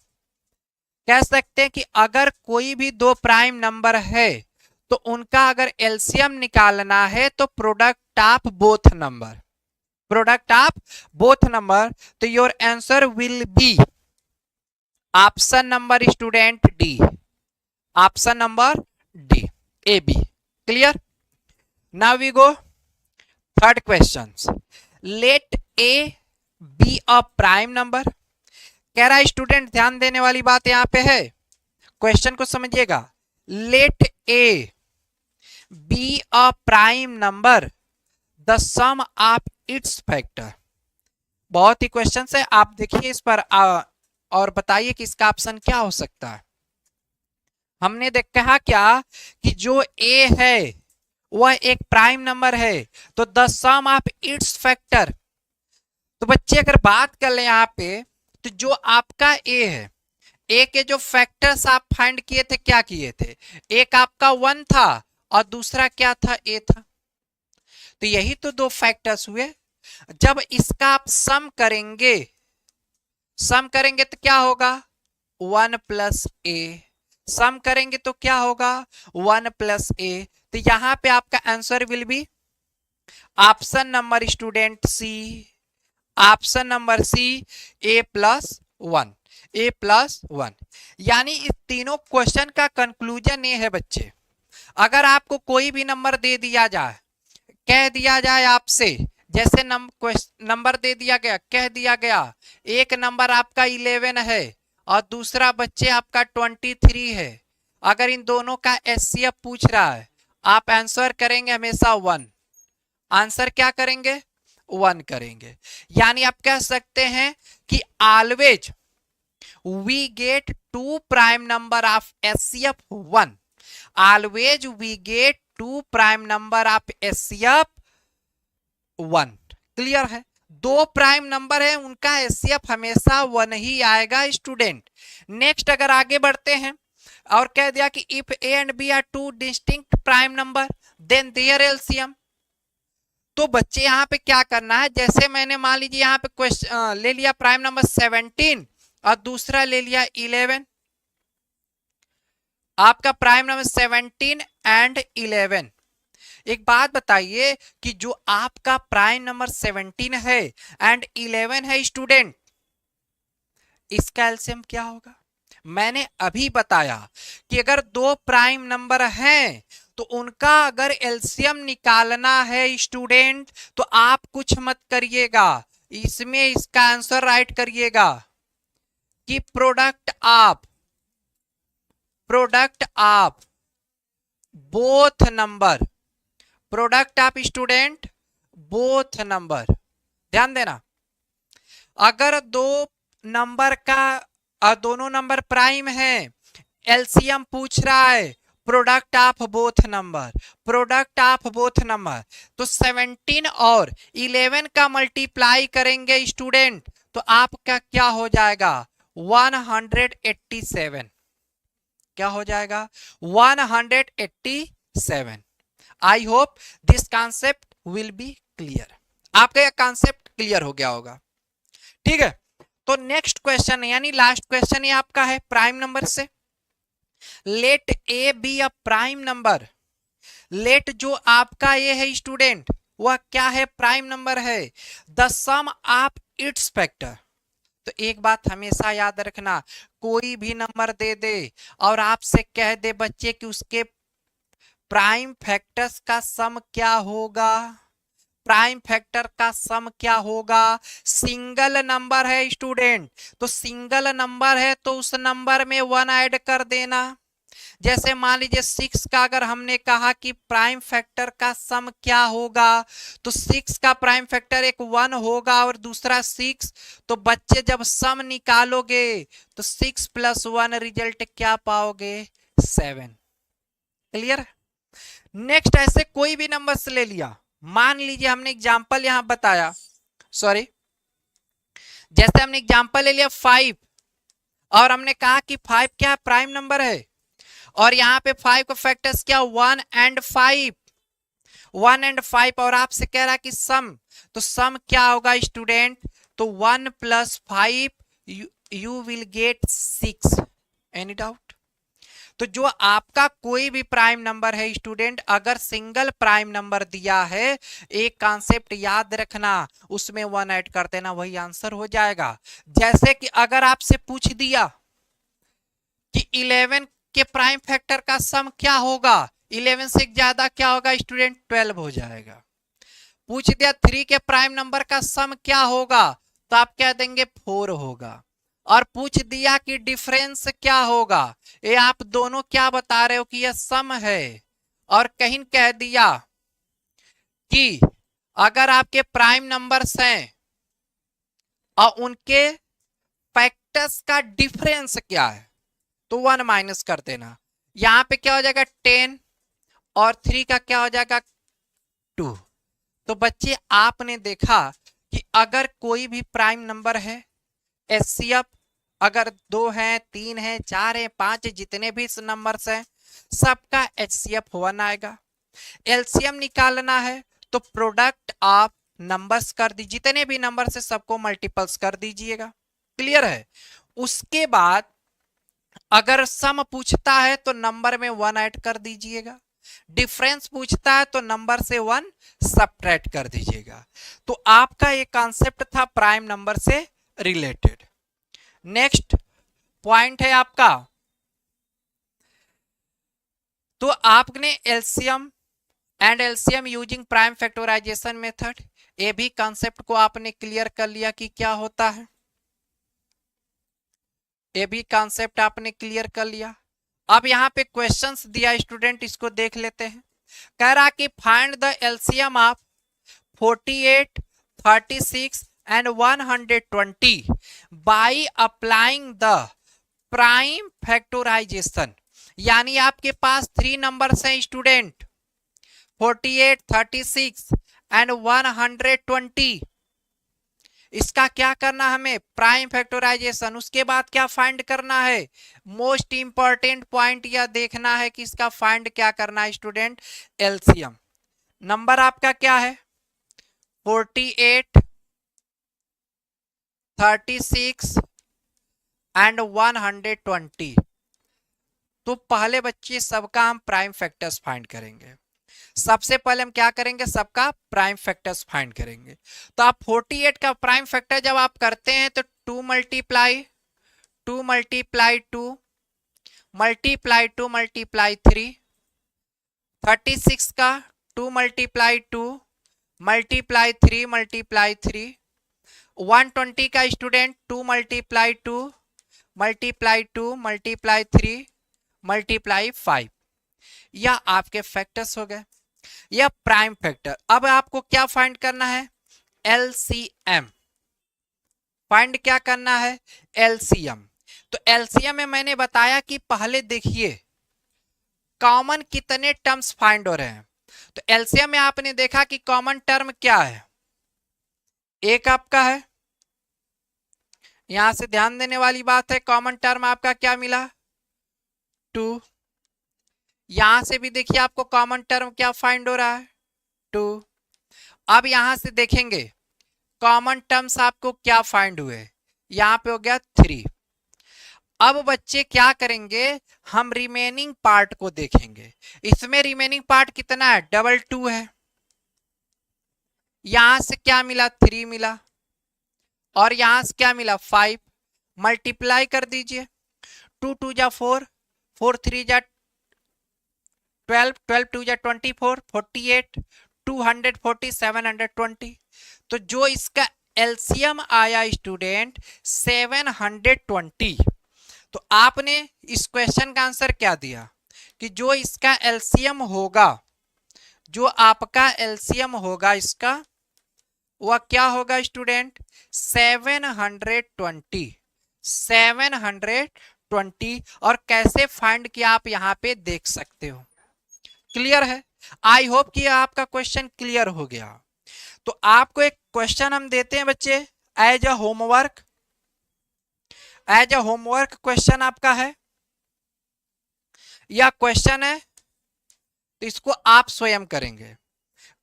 कि अगर कोई भी दो प्राइम नंबर है तो उनका अगर एलसीएम निकालना है तो product of both number, product of both number, तो your answer will be option number student D, option number D, A B. Clear? Now we go third question, let a B a prime number. कह रहा है student, ध्यान देने वाली बात यहां पे है, क्वेश्चन को समझिएगा, let a B a prime number the sum of its factor. बहुत ही क्वेश्चन है, आप देखिए इस पर और बताइए कि इसका ऑप्शन क्या हो सकता है। हमने कहा क्या कि जो ए है वह एक प्राइम नंबर है, तो the sum of its factor, तो बच्चे अगर बात कर ले यहाँ पे, तो जो आपका ए है, ए के जो फैक्टर्स आप फाइंड किए थे क्या किए थे, एक आपका 1 था और दूसरा क्या था ए था, तो यही तो दो फैक्टर्स हुए। जब इसका आप सम करेंगे तो क्या होगा 1 प्लस ए, सम करेंगे तो क्या होगा 1 प्लस ए, तो यहां पे आपका answer will be option number student C, option number C, a plus 1, a plus 1। यानी इस तीनों क्वेश्चन का कंक्लूजन ये है बच्चे, अगर आपको कोई भी नंबर दे दिया जाए, कह दिया जाए आपसे, जैसे नंबर दे दिया गया, कह दिया गया एक नंबर आपका 11 है और दूसरा बच्चे आपका 23 है, अगर इन दोनों का एचसीएफ पूछ रहा है, आप आंसर करेंगे हमेशा 1, आंसर क्या करेंगे 1 करेंगे। यानी आप कह सकते हैं कि always we get two prime number of HCF 1, always we get two prime number of HCF 1। Clear है? दो प्राइम नंबर है, उनका एचसीएफ हमेशा 1 ही आएगा स्टूडेंट। नेक्स्ट अगर आगे बढ़ते हैं और कह दिया कि if a and b are two distinct prime number then their LCM, तो बच्चे यहां पे क्या करना है, जैसे मैंने मान लीजिए यहां पे क्वेश्चन ले लिया प्राइम नंबर 17 और दूसरा ले लिया 11, आपका प्राइम नंबर 17 एंड 11। एक बात बताइए कि जो आपका प्राइम नंबर 17 है एंड 11 है स्टूडेंट, इसका एलसीएम क्या होगा? मैंने अभी बताया कि अगर दो प्राइम नंबर हैं तो उनका अगर एलसीएम निकालना है स्टूडेंट, तो आप कुछ मत करिएगा, इसमें इसका आंसर राइट करिएगा कि product of both number, product of student both number. ध्यान देना, अगर दो नंबर का दोनों नंबर प्राइम है, एलसीएम पूछ रहा है product of both number, product of both number, तो 17 और 11 का मल्टीप्लाई करेंगे स्टूडेंट, तो आपका क्या हो जाएगा 187, क्या हो जाएगा 187। I hope this concept will be clear, आपका यह कॉन्सेप्ट क्लियर हो गया होगा। ठीक है, तो नेक्स्ट क्वेश्चन यानी लास्ट क्वेश्चन ये आपका है प्राइम नंबर से, let a B a prime number, let जो आपका ये है स्टूडेंट वह क्या है प्राइम नंबर है, the sum of its factor. तो एक बात हमेशा याद रखना, कोई भी नंबर दे दे और आपसे कह दे बच्चे कि उसके प्राइम फैक्टर्स का सम क्या होगा, प्राइम फैक्टर का सम क्या होगा? सिंगल नंबर है स्टूडेंट, तो सिंगल नंबर है तो उस नंबर में 1 ऐड कर देना। जैसे मान लीजिए 6 का अगर हमने कहा कि प्राइम फैक्टर का सम क्या होगा, तो 6 का प्राइम फैक्टर एक 1 होगा और दूसरा 6, तो बच्चे जब सम निकालोगे तो 6 + 1 रिजल्ट क्या पाओगे? 7। क्लियर? नेक्स्ट ऐसे कोई भी नंबर से ले लिया, मान लीजिए हमने एग्जांपल यहां बताया, सॉरी, जैसे हमने एग्जांपल ले लिया 5 और हमने कहा कि 5 क्या प्राइम नंबर है, और यहाँ पे 5 का फैक्टर्स क्या? 1 एंड 5, 1 एंड 5, और आपसे कह रहा कि सम, तो सम क्या होगा स्टूडेंट? तो 1 + 5 you will get 6। Any doubt? तो जो आपका कोई भी प्राइम नंबर है स्टूडेंट, अगर सिंगल प्राइम नंबर दिया है, एक कॉन्सेप्ट याद रखना, उसमें 1 ऐड कर देना, वही आंसर हो जाएगा। जैसे कि अगर आपसे पूछ दिया कि 11 के प्राइम फैक्टर का सम क्या होगा, 11 से ज्यादा क्या होगा स्टूडेंट? 12 हो जाएगा। पूछ दिया 3 के प्राइम नंबर का सम क्या होगा, तो आप क्या देंगे? 4 होगा। और पूछ दिया कि डिफरेंस क्या होगा, ये आप दोनों क्या बता रहे हो कि यह सम है, और कहीं कह दिया कि अगर आपके प्राइम नंबर्स हैं और उनके फैक्टर्स का डिफरेंस क्या है, तो 1 माइनस कर देना। यहां पे क्या हो जाएगा? 10, और 3 का क्या हो जाएगा? 2। तो बच्चे आपने देखा कि अगर कोई भी प्राइम नंबर है, एचसीएफ अगर 2 है, 3 है, 4 है, 5 है, जितने भी नंबर्स हैं, सबका एचसीएफ 1 आएगा। एलसीएम निकालना है तो प्रोडक्ट ऑफ नंबर्स कर दी, जितने भी नंबर से सबको मल्टीपल्स कर दीजिएगा। क्लियर है? उसके बाद अगर सम पूछता है तो नंबर में 1 ऐड कर दीजिएगा, डिफरेंस पूछता है तो नंबर से 1 सब्ट्रैक्ट कर दीजिएगा। तो आपका ये कॉन्सेप्ट था प्राइम नंबर से रिलेटेड। नेक्स्ट पॉइंट है आपका, तो आपने LCM and LCM using prime factorisation method, ये भी कॉन्सेप्ट को आपने क्लियर कर लिया कि क्या होता है, ये भी कॉन्सेप्ट आपने क्लियर कर लिया। अब यहां पे क्वेश्चंस दिया स्टूडेंट, इसको देख लेते हैं। कह रहा कि find the LCM of 48, 36 and 120 by applying the prime factorisation. यानी आपके पास 3 नंबर्स हैं स्टूडेंट, 48, 36 एंड 120। इसका क्या करना हमें? Prime factorisation. उसके बाद क्या फाइंड करना है? मोस्ट इंपॉर्टेंट पॉइंट यह देखना है कि इसका फाइंड क्या करना है स्टूडेंट? एलसीएम। नंबर आपका क्या है? 48, 36 एंड 120। तो पहले बच्चे सबका हम प्राइम फैक्टर्स फाइंड करेंगे। सबसे पहले हम क्या करेंगे? सबका प्राइम फैक्टर्स फाइंड करेंगे। तो आप 48 का प्राइम फैक्टर जब आप करते हैं तो 2 मल्टीप्लाई 2 मल्टीप्लाई 2 मल्टीप्लाई 2 मल्टीप्लाई 3, 36 का 2 मल्टीप्लाई 2 मल्टीप्लाई 3 मल्टीप्लाई 3, 120 का student 2 multiply 2 multiply 2 multiply 3 multiply 5। यह आपके फैक्टर्स हो गए, यह प्राइम फैक्टर। अब आपको क्या फाइंड करना है? एलसीएम। फाइंड क्या करना है? एलसीएम। तो एलसीएम में मैंने बताया कि पहले देखिए कॉमन कितने टर्म्स फाइंड हो रहे हैं। तो एलसीएम में आपने देखा कि कॉमन टर्म क्या है? एक आपका है, यहां से ध्यान देने वाली बात है, कॉमन टर्म आपका क्या मिला? 2। यहां से भी देखिए आपको कॉमन टर्म क्या फाइंड हो रहा है? 2। अब यहां से देखेंगे कॉमन टर्म्स आपको क्या फाइंड हुए? यहां पे हो गया 3। अब बच्चे क्या करेंगे? हम रिमेनिंग पार्ट को देखेंगे। इसमें रिमेनिंग पार्ट कितना है? 2 है। यहां से क्या मिला? 3 मिला, और यहां से क्या मिला? 5। मल्टीप्लाई कर दीजिए, 2 2 जा 4, 4 3 जा 12, 12 2 जा 24, 48, 240 720, तो जो इसका एलसीएम आया स्टूडेंट 720। तो आपने इस क्वेश्चन का आंसर क्या दिया कि जो इसका एलसीएम होगा, जो आपका एलसीएम होगा इसका, वह क्या होगा स्टूडेंट 720। 720 और कैसे फाइंड किया आप यहां पे देख सकते हो। क्लियर है? आई होप कि आपका क्वेश्चन क्लियर हो गया। तो आपको एक क्वेश्चन हम देते हैं बच्चे as a homework. As a homework question आपका है, या क्वेश्चन है तो इसको आप स्वयं करेंगे।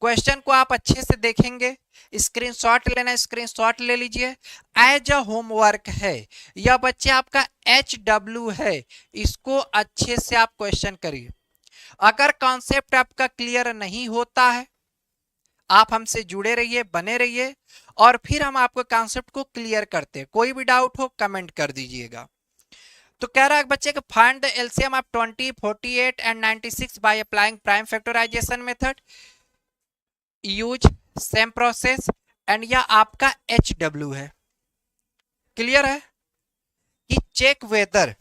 क्वेश्चन को आप अच्छे से देखेंगे, स्क्रीनशॉट लेना, स्क्रीनशॉट ले लीजिए। एज अ होमवर्क है, यह बच्चे आपका HW है, इसको अच्छे से आप क्वेश्चन करिए। अगर कॉन्सेप्ट आपका क्लियर नहीं होता है, आप हमसे जुड़े रहिए, बने रहिए, और फिर हम आपको कॉन्सेप्ट को क्लियर करते हैं। कोई भी डाउट हो कमेंट कर दीजिएगा। तो कह रहा है बच्चे का find the LCM of 20, 48 and 96 by applying prime factorisation method, use same process, and यह आपका HW है। क्लियर है कि चेक वेदर,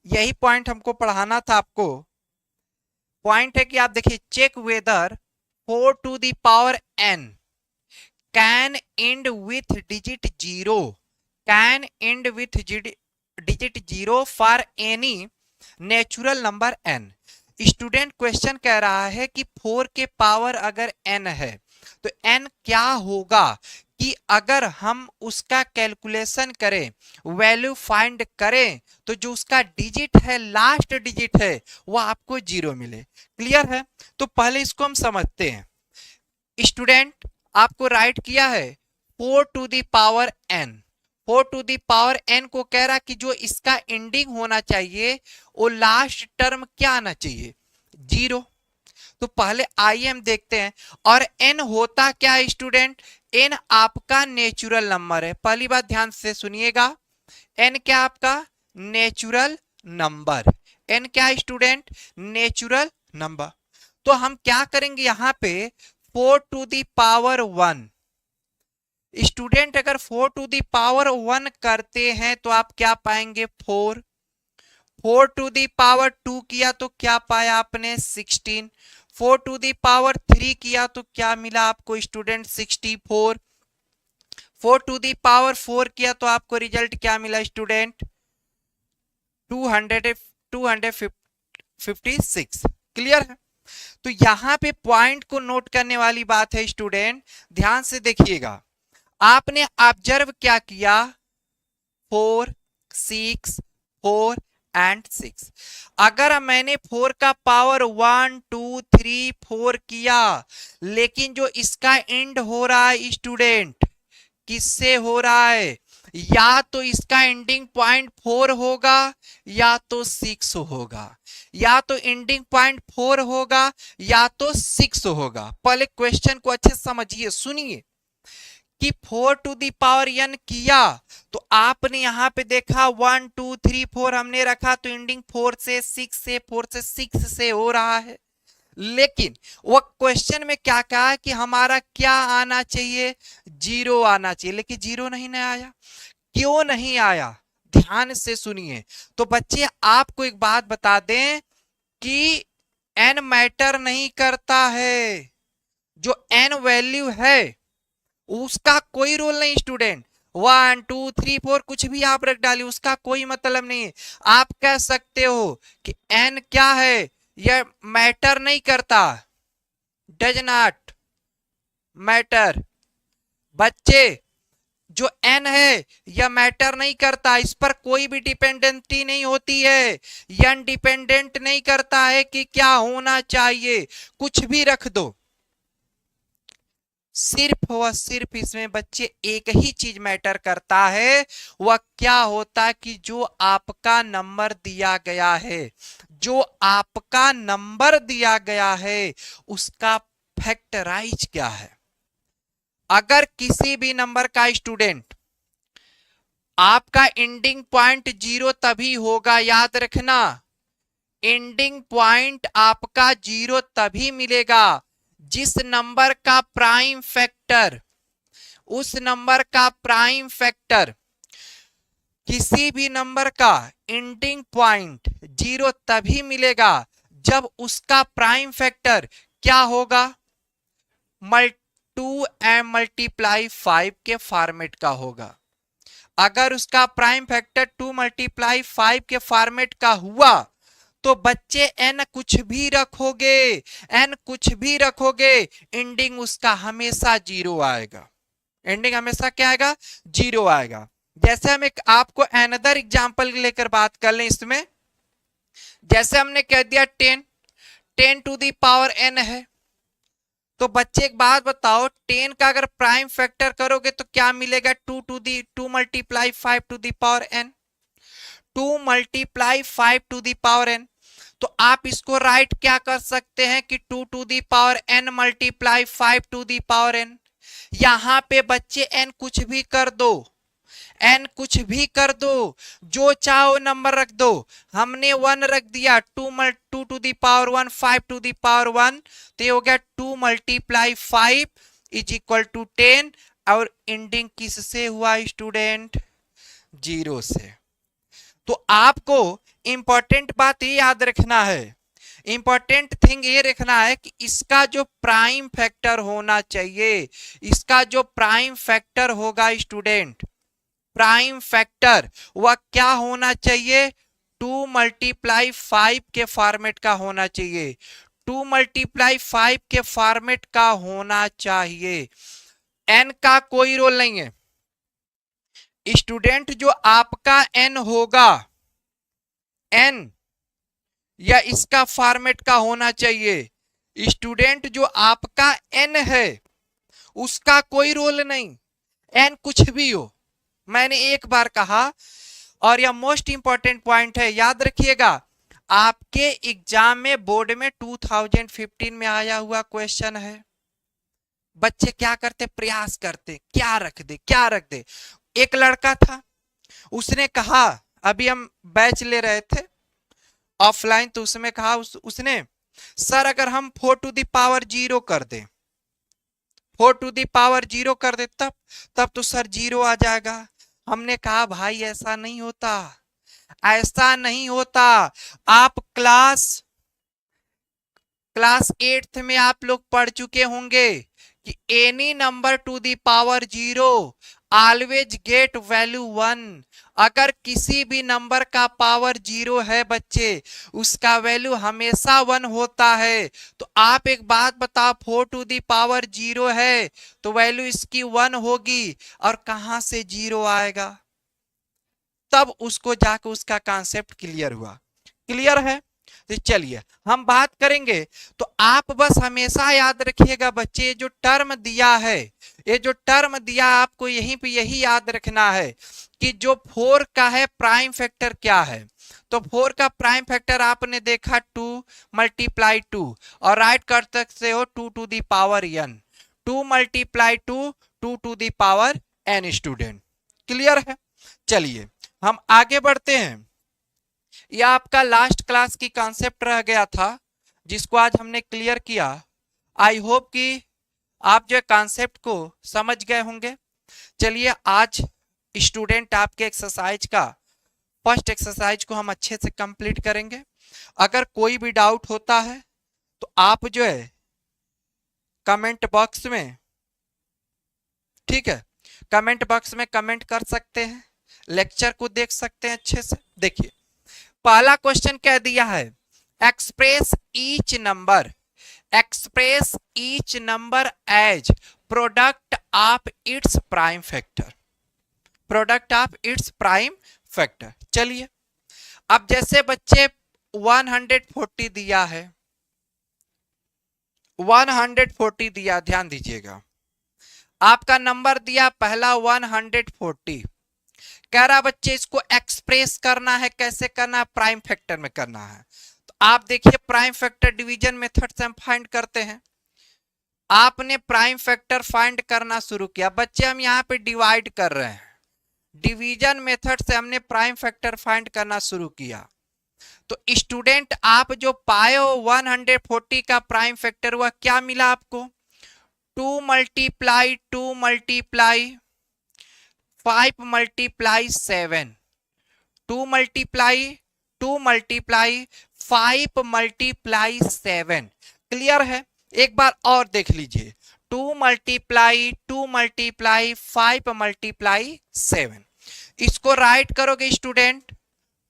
यही पॉइंट हमको पढ़ाना था आपको। पॉइंट है कि आप देखिए check whether 4 to the power n can end with digit 0, can end with digit 0 for any natural number n। Student question कह रहा है कि 4 के पावर अगर n है तो n क्या होगा कि अगर हम उसका कैलकुलेशन करें, वैल्यू फाइंड करें, तो जो उसका डिजिट है, लास्ट डिजिट है, वो आपको 0 मिले। क्लियर है? तो पहले इसको हम समझते हैं। स्टूडेंट आपको राइट किया है 4 to the power n। 4 to the power n को कह रहा कि जो इसका एंडिंग होना चाहिए वो लास्ट टर्म क्या आना चाहिए 0। तो पहले आइए हम देखते हैं। और n होता क्या है स्टूडेंट? n आपका नेचुरल नंबर है। पहली बात ध्यान से सुनिएगा, n क्या आपका नेचुरल नंबर। n क्या है स्टूडेंट? Natural number. तो हम क्या करेंगे यहां पे 4 to the power 1। स्टूडेंट अगर 4 to the power 1 करते हैं तो आप क्या पाएंगे 4। 4 to the power 2 किया तो क्या पाया आपने 16। 4 to the power 3 किया तो क्या मिला आपको स्टूडेंट 64। 4 to the power 4 किया तो आपको रिजल्ट क्या मिला स्टूडेंट 256। क्लियर है? तो यहां पे पॉइंट को नोट करने वाली बात है स्टूडेंट, ध्यान से देखिएगा। आपने ऑब्जर्व क्या किया 4, 6, 4 एंड 6। अगर मैंने 4 का पावर 1, 2, 3, 4 किया, लेकिन जो इसका एंड हो रहा है स्टूडेंट किससे हो रहा है? या तो इसका एंडिंग पॉइंट 4 होगा या तो 6 होगा, या तो एंडिंग पॉइंट 4 होगा या तो 6 होगा। पहले क्वेश्चन को अच्छे से समझिए, सुनिए कि 4 to the power n किया तो आपने यहां पे देखा 1, 2, 3, 4 हमने रखा तो एंडिंग 4 से 6 से 4 से 6 से हो रहा है। लेकिन वो क्वेश्चन में क्या कहा कि हमारा क्या आना चाहिए 0 आना चाहिए, लेकिन 0 नहीं ना आया। क्यों नहीं आया? ध्यान से सुनिए। तो बच्चे आपको एक बात बता दें कि n मैटर नहीं करता है। जो n वैल्यू है उसका कोई रोल नहीं स्टूडेंट। 1, 2, 3, 4 कुछ भी आप रख डालिए, उसका कोई मतलब नहीं है। आप कह सकते हो कि n क्या है, यह मैटर नहीं करता, डज नॉट मैटर। बच्चे जो n है यह मैटर नहीं करता, इस पर कोई भी डिपेंडेंसी नहीं होती है। यह डिपेंडेंट नहीं करता है कि क्या होना चाहिए, कुछ भी रख दो। सिर्फ व सिर्फ इसमें बच्चे एक ही चीज मैटर करता है, वह क्या होता है कि जो आपका नंबर दिया गया है, जो आपका नंबर दिया गया है उसका फैक्टराइज क्या है। अगर किसी भी नंबर का स्टूडेंट आपका एंडिंग पॉइंट 0 तभी होगा, याद रखना, एंडिंग पॉइंट आपका 0 तभी मिलेगा जिस नंबर का प्राइम फैक्टर, उस नंबर का प्राइम फैक्टर किसी भी नंबर का एंडिंग पॉइंट 0 तभी मिलेगा जब उसका प्राइम फैक्टर क्या होगा, 2m×5 के फॉर्मेट का होगा। अगर उसका प्राइम फैक्टर 2×5 के फॉर्मेट का हुआ तो बच्चे n कुछ भी रखोगे, n कुछ भी रखोगे, एंडिंग उसका हमेशा 0 आएगा। एंडिंग हमेशा क्या आएगा, 0 आएगा। जैसे हम एक आपको अनदर एग्जांपल लेकर बात कर लें इसमें, जैसे हमने कह दिया 10 टू दी पावर n है, तो बच्चे एक बात बताओ, 10 का अगर प्राइम फैक्टर करोगे तो क्या मिलेगा, 2×5 to the power n, 2×5 to the power n। तो आप इसको राइट क्या कर सकते हैं कि 2n×5 to the power n। यहां पे बच्चे n कुछ भी कर दो, n कुछ भी कर दो, जो चाहो नंबर रख दो। हमने 1 रख दिया, 2 to the power 1, 5 to the power 1, तो ये हो गया 2×5 इज इक्वल टू 10। और एंडिंग किससे हुआ स्टूडेंट, 0 से। तो आपको इंपॉर्टेंट बात ये याद रखना है, इंपॉर्टेंट थिंग ये रखना है कि इसका जो प्राइम फैक्टर होना चाहिए, इसका जो प्राइम फैक्टर होगा स्टूडेंट, प्राइम फैक्टर वह क्या होना चाहिए, 2×5 के फॉर्मेट का होना चाहिए, 2×5 के फॉर्मेट का होना चाहिए। n का कोई रोल नहीं है स्टूडेंट, जो आपका n होगा, n या इसका फॉर्मेट का होना चाहिए। स्टूडेंट जो आपका n है उसका कोई रोल नहीं, n कुछ भी हो। मैंने एक बार कहा, और यह मोस्ट इंपॉर्टेंट पॉइंट है, याद रखिएगा। आपके एग्जाम में बोर्ड में 2015 में आया हुआ क्वेश्चन है। बच्चे क्या करते, प्रयास करते क्या रख दे क्या रख दे। एक लड़का था, उसने कहा, अभी हम बैच ले रहे थे ऑफलाइन, तो उसमें कहा उसने, सर अगर हम 4 टू दी पावर 0 कर दें, 4 टू दी पावर 0 कर दे तब तो सर 0 आ जाएगा। हमने कहा भाई ऐसा नहीं होता, ऐसा नहीं होता। आप क्लास 8th में आप लोग पढ़ चुके होंगे कि any number to the power 0 always get value 1। अगर किसी भी नंबर का पावर 0 है बच्चे, उसका वैल्यू हमेशा 1 होता है। तो आप एक बात बताओ, 4 टू दी पावर 0 है तो वैल्यू इसकी 1 होगी, और कहां से 0 आएगा, तब उसको जाकर उसका कॉन्सेप्ट क्लियर हुआ। क्लियर है? तो चलिए हम बात करेंगे। तो आप बस हमेशा याद रखिएगा बच्चे, जो टर्म दिया है, ये जो टर्म दिया आपको यहीं पे यही याद रखना है कि जो 4 का है प्राइम फैक्टर क्या है। तो 4 का प्राइम फैक्टर आपने देखा 2×2, और राइट कर सकते हो 2 to the power n, 2×2 2 to the power n student. Clear है? चलिए हम आगे बढ़ते हैं। यह आपका लास्ट क्लास की कॉन्सेप्ट रह गया था, जिसको आज हमने क्लियर किया। आई होप कि आप जो कॉन्सेप्ट को समझ गए होंगे। चलिए आज स्टूडेंट आपके एक्सरसाइज का फर्स्ट एक्सरसाइज को हम अच्छे से कंप्लीट करेंगे। अगर कोई भी डाउट होता है तो आप जो है कमेंट बॉक्स में, ठीक है, कमेंट बॉक्स में कमेंट कर सकते हैं, लेक्चर को देख सकते हैं अच्छे से। देखिए पहला क्वेश्चन क्या दिया है, express each number as product of its prime factor, product of its prime factor. चलिए अब जैसे बच्चे 140 दिया है, 140 दिया, ध्यान दीजिएगा, आपका नंबर दिया पहला 140, कह रहा बच्चे इसको एक्सप्रेस करना है, कैसे करना है, प्राइम फैक्टर में करना है। तो आप देखिए प्राइम फैक्टर डिवीजन मेथड से हम फाइंड करते हैं। आपने प्राइम फैक्टर फाइंड करना शुरू किया बच्चे, हम यहाँ पे डिवाइड कर रहे हैं, डिवीजन मेथड से हमने प्राइम फैक्टर फाइंड करना शुरू किया। तो स्टूडेंट आप जो पाए हो 140 का प्राइम फैक्टर हुआ, क्या मिला आपको? 2 × 5 × 7, 2 × 5 क्लियर है? एक बार और देख लीजिए, 2 × 5 × इसको राइट करोगे student,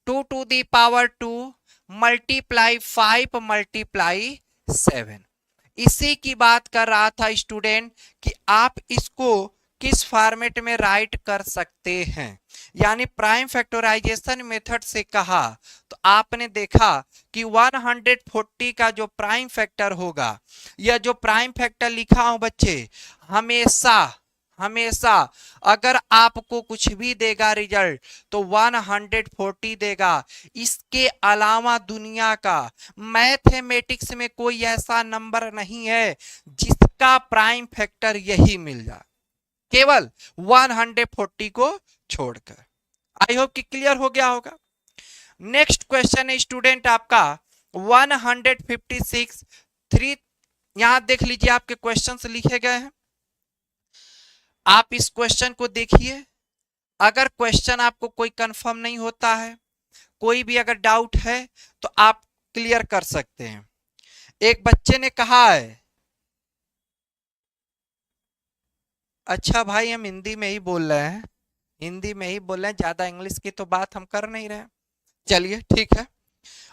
2 to the power 2 multiply 5 multiply 7। इसी की बात कर रहा था स्टूडेंट कि आप इसको किस फॉर्मेट में राइट कर सकते हैं, यानी प्राइम फैक्टराइजेशन मेथड से कहा तो आपने देखा कि 140 का जो प्राइम फैक्टर होगा या जो प्राइम फैक्टर लिखा हूं बच्चे, हमेशा हमेशा अगर आपको कुछ भी देगा रिजल्ट तो 140 देगा। इसके अलावा दुनिया का मैथमेटिक्स में कोई ऐसा नंबर नहीं है जिसका प्राइम फैक्टर यही मिल जाए, केवल 140 को छोड़कर। आई होप कि क्लियर हो गया होगा। नेक्स्ट क्वेश्चन है स्टूडेंट आपका 156 3। यहां देख लीजिए आपके क्वेश्चंस लिखे गए हैं, आप इस क्वेश्चन को देखिए। अगर क्वेश्चन आपको कोई कंफर्म नहीं होता है, कोई भी अगर डाउट है तो आप क्लियर कर सकते हैं। एक बच्चे ने कहा है, अच्छा भाई हम हिंदी में ही बोल रहे हैं, हिंदी में ही बोल रहे हैं, ज्यादा इंग्लिश की तो बात हम कर नहीं रहे। चलिए ठीक है,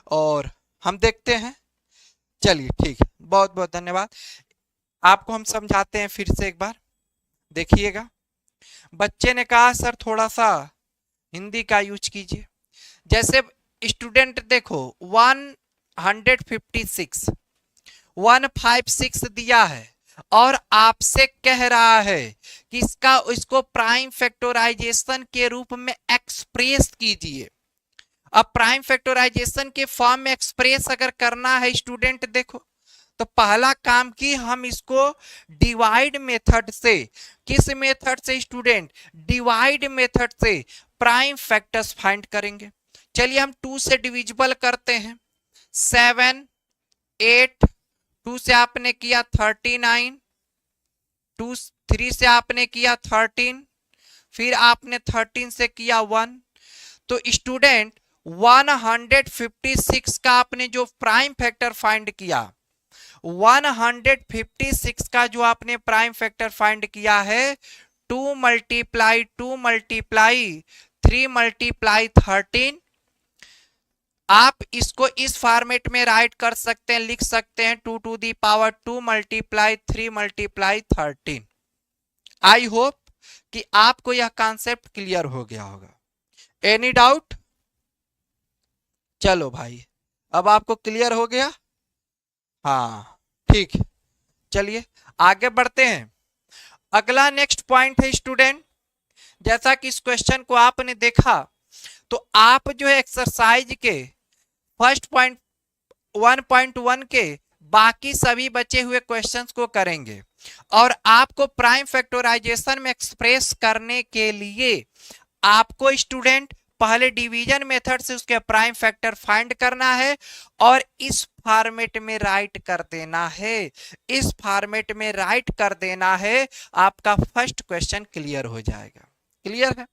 और हम देखते हैं। चलिए ठीक है, बहुत बहुत धन्यवाद। आपको हम समझाते हैं फिर से एक बार, देखिएगा। बच्चे ने कहा सर थोड़ा सा हिंदी का यूज कीजिए। जैसे स्टूडेंट देखो 156 दिया है और आपसे कह रहा है कि इसको प्राइम फैक्टराइजेशन के रूप में एक्सप्रेस कीजिए। अब प्राइम फैक्टराइजेशन के फॉर्म में एक्सप्रेस अगर करना है स्टूडेंट देखो, तो पहला काम की हम इसको डिवाइड मेथड से, किस मेथड से स्टूडेंट? डिवाइड मेथड से प्राइम फैक्टर्स फाइंड करेंगे। चलिए हम 2 से डिविजिबल करते हैं। 7 8, 2 से आपने किया 39, 3 से आपने किया 13, फिर आपने 13 से किया 1। तो स्टूडेंट 156 का आपने जो प्राइम फैक्टर फाइंड किया, 156 का जो आपने प्राइम फैक्टर फाइंड किया है, 2 × 2 × 3 × 13। आप इसको इस फॉर्मेट में राइट कर सकते हैं, लिख सकते हैं 2 to the power 2 × 3 × 13। I hope कि आपको यह कॉन्सेप्ट क्लियर हो गया होगा। Any doubt? चलो भाई, अब आपको क्लियर हो गया? हाँ ठीक है, चलिए आगे बढ़ते हैं। अगला नेक्स्ट पॉइंट है स्टूडेंट, जैसा कि इस क्वेश्चन को आपने देखा तो आप जो है एक्सरसाइज के फर्स्ट पॉइंट 1.1 के बाकी सभी बचे हुए क्वेश्चंस को करेंगे, और आपको प्राइम फैक्टराइजेशन में एक्सप्रेस करने के लिए आपको स्टूडेंट पहले डिवीजन मेथड से उसके प्राइम फैक्टर फाइंड करना है और इस फॉर्मेट में राइट कर देना है। इस फॉर्मेट में राइट कर देना है, आपका फर्स्ट क्वेश्चन क्लियर हो जाएगा। क्लियर है?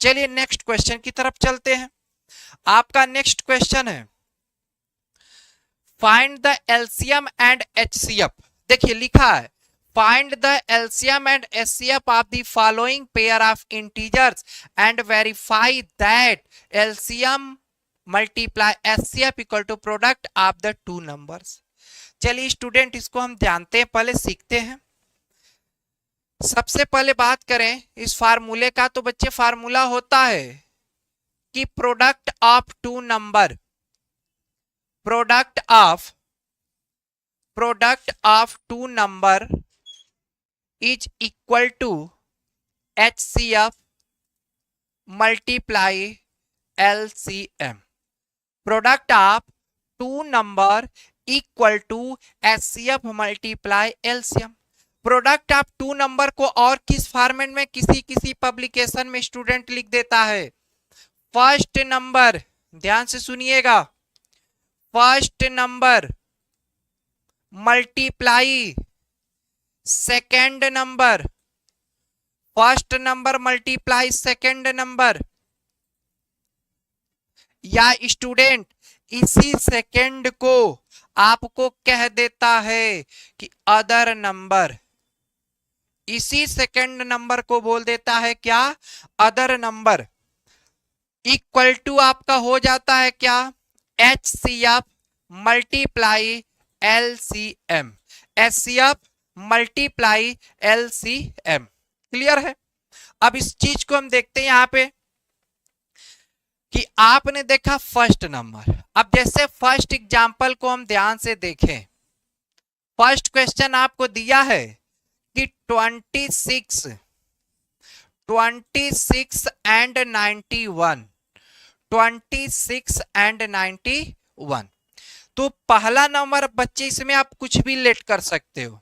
चलिए नेक्स्ट क्वेश्चन की तरफ चलते हैं। आपका नेक्स्ट क्वेश्चन है find the LCM and HCF. देखिए लिखा है find the LCM and HCF of the following pair of integers and verify that LCM multiply HCF equal to product of the two numbers। चलिए student इसको हम जानते हैं, पहले सीखते हैं। सबसे पहले बात करें इस फार्मूले का, तो बच्चे फार्मूला होता है कि product of two number, product of two number is equal to HCF multiply LCM। Product of two number equal to HCF multiply LCM। Product of two number को और किस फॉर्मेट में किसी पब्लिकेशन में स्टूडेंट लिख देता है, फर्स्ट नंबर, ध्यान से सुनिएगा, first number multiply second number, first number multiply second number, या स्टूडेंट इसी सेकेंड को आपको कह देता है कि अदर नंबर, इसी सेकेंड नंबर को बोल देता है क्या, अदर नंबर। इक्वल टू आपका हो जाता है क्या, HCF multiply LCM, HCF multiply LCM। Clear है। अब इस चीज को हम देखते हैं यहां पे कि आपने देखा फर्स्ट नंबर। अब जैसे फर्स्ट एग्जांपल को हम ध्यान से देखें, फर्स्ट क्वेश्चन आपको दिया है कि 26 एंड 91, 26 एंड 91। तो पहला नंबर बच्चे इसमें आप कुछ भी लेट कर सकते हो।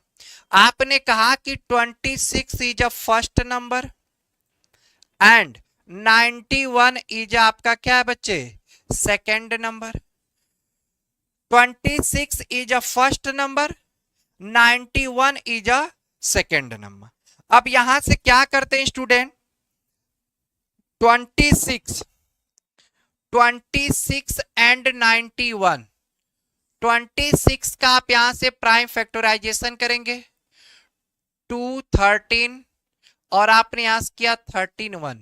आपने कहा कि 26 is a first number and 91 is आपका क्या है बच्चे, second number. 26 is a first number, 91 is a second number. अब यहां से क्या करते हैं स्टूडेंट, 26 एंड 91, 26 का आप यहां से प्राइम फैक्टराइजेशन करेंगे, 2 13 और आपने यहां से किया 13 1,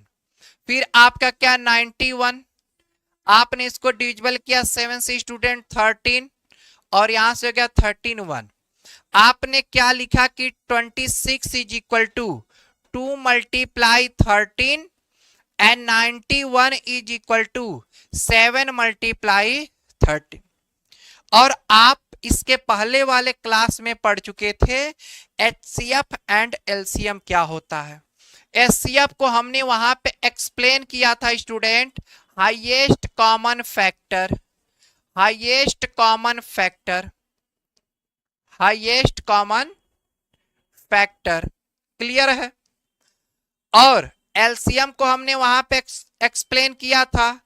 फिर आपका क्या 91, आपने इसको डिविजिबल किया 7 से स्टूडेंट 13 और यहां से हो गया 13 1। आपने क्या लिखा कि 26 is equal to 2 multiply 13 and 91 is equal to 7 multiply 13। और आप इसके पहले वाले क्लास में पढ़ चुके थे HCF एंड LCM क्या होता है। HCF को हमने वहां पे एक्सप्लेन किया था student, highest common factor, highest common factor, highest common factor. Clear है। और LCM को हमने वहां पे एक्सप्लेन किया था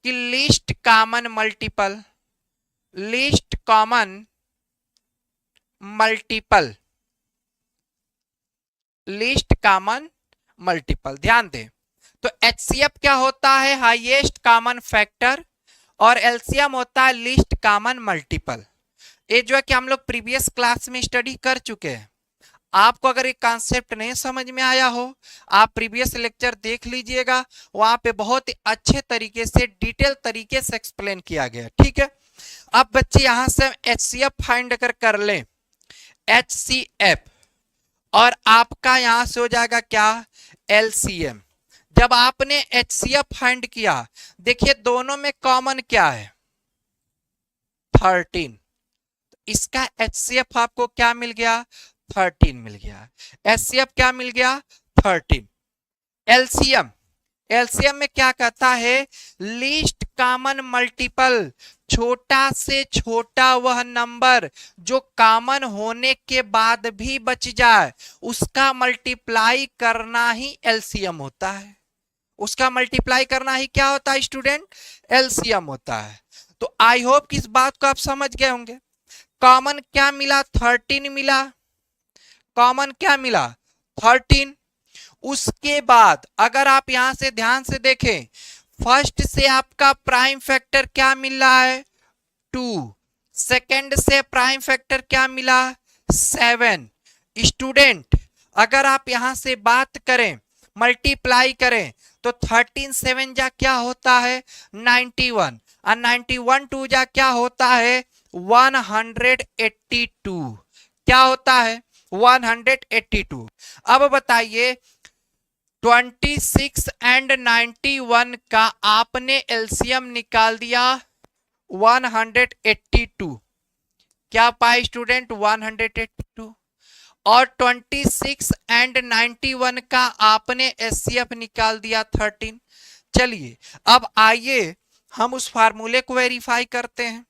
कि least common multiple, least common multiple, least common multiple. ध्यान दें, तो HCF क्या होता है, हाईएस्ट कॉमन फैक्टर, और LCM होता है लीस्ट कॉमन मल्टीपल। ये जो है कि हम लोग प्रीवियस क्लास में स्टडी कर चुके हैं। आपको अगर एक कॉन्सेप्ट नहीं समझ में आया हो, आप प्रीवियस लेक्चर देख लीजिएगा, वहां पे बहुत ही अच्छे तरीके से डिटेल तरीके से एक्सप्लेन किया गया। ठीक है। अब बच्चे यहां से HCF फाइंड कर लें, HCF, और आपका यहां से हो जाएगा क्या, LCM। जब आपने HCF फाइंड किया, देखिए दोनों में कॉमन क्या है, 13। इसका HCF आपको क्या मिल गया, 13 मिल गया। HCF क्या मिल गया, 13। LCM, LCM में क्या कहता है, लीस्ट कॉमन मल्टीपल, छोटा से छोटा वह नंबर जो कॉमन होने के बाद भी बच जाए, उसका मल्टीप्लाई करना ही LCM होता है। उसका मल्टीप्लाई करना ही क्या होता है स्टूडेंट, LCM होता है। तो आई होप कि इस बात को आप समझ गए होंगे। कॉमन क्या मिला, 13 मिला, कॉमन क्या मिला, 13। उसके बाद अगर आप यहां से ध्यान से देखें, फर्स्ट से आपका प्राइम फैक्टर क्या मिल रहा है, 2, सेकेंड से प्राइम फैक्टर क्या मिला, 7। स्टूडेंट अगर आप यहां से बात करें, मल्टीप्लाई करें, तो 13 7 जा क्या होता है, 91, और 91 2 जा क्या होता है, 182। क्या होता है, 182। अब बताइए 26 एंड 91 का आपने LCM निकाल दिया 182। क्या पाए स्टूडेंट, 182। और 26 एंड 91 का आपने HCF निकाल दिया 13। चलिए अब आइए हम उस फार्मूले को वेरीफाई करते हैं।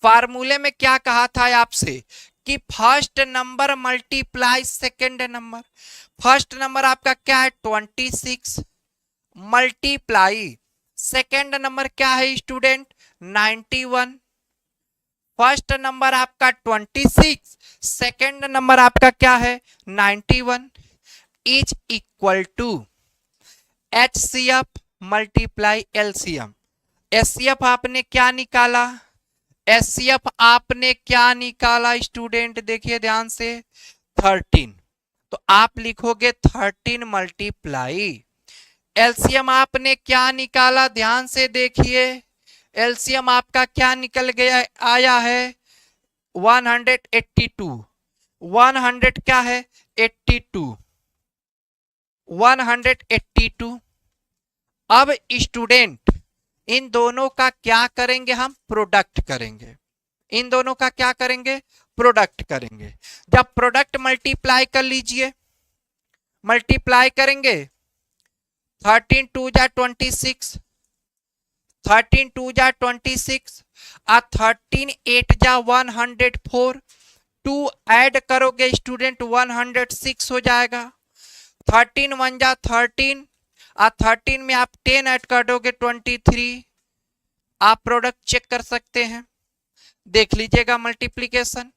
फार्मूले में क्या कहा था आपसे कि first number multiply second number. First number आपका क्या है, 26 मल्टीप्लाई सेकेंड नंबर क्या है स्टूडेंट, 91, फर्स्ट नंबर आपका 26, सेकंड नंबर आपका क्या है 91, is equal to HCF multiply LCM। HCF आपने क्या निकाला, HCF आपने क्या निकाला स्टूडेंट, देखिए ध्यान से 13, तो आप लिखोगे 13 मल्टीप्लाई LCM आपने क्या निकाला, ध्यान से देखिए LCM आपका क्या निकल गया, आया है 182, 100 क्या है 82, 182। अब स्टूडेंट इन दोनों का क्या करेंगे, हम प्रोडक्ट करेंगे, इन दोनों का क्या करेंगे, प्रोडक्ट करेंगे। जब प्रोडक्ट मल्टीप्लाई कर लीजिए, मल्टीप्लाई करेंगे 13 2 जा 26, 13 2 जा 26, 13 8 जा 104, 2 ऐड करोगे स्टूडेंट 106 हो जाएगा, 13 1 जा 13, 13 में आप 10 ऐड कर दोगे 23, आप प्रोडक्ट चेक कर सकते हैं, देख लीजिएगा मल्टीप्लीकेशन,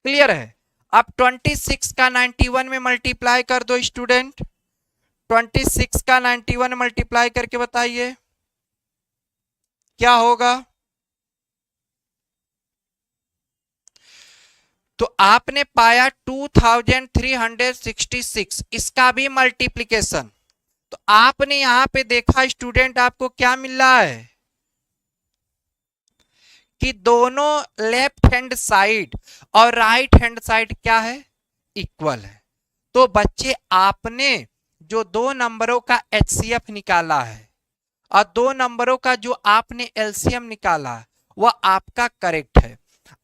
क्लियर है। अब 26 का 91 में मल्टीप्लाई कर दो स्टूडेंट, 26 का 91 मल्टीप्लाई करके बताइए क्या होगा। तो आपने पाया 2366, इसका भी मल्टीप्लीकेशन, तो आपने यहां पे देखा स्टूडेंट आपको क्या मिल रहा है कि दोनों लेफ्ट हैंड साइड और राइट हैंड साइड क्या है, इक्वल है। तो बच्चे आपने जो दो नंबरों का HCF निकाला है और दो नंबरों का जो आपने LCM निकाला वह आपका करेक्ट है।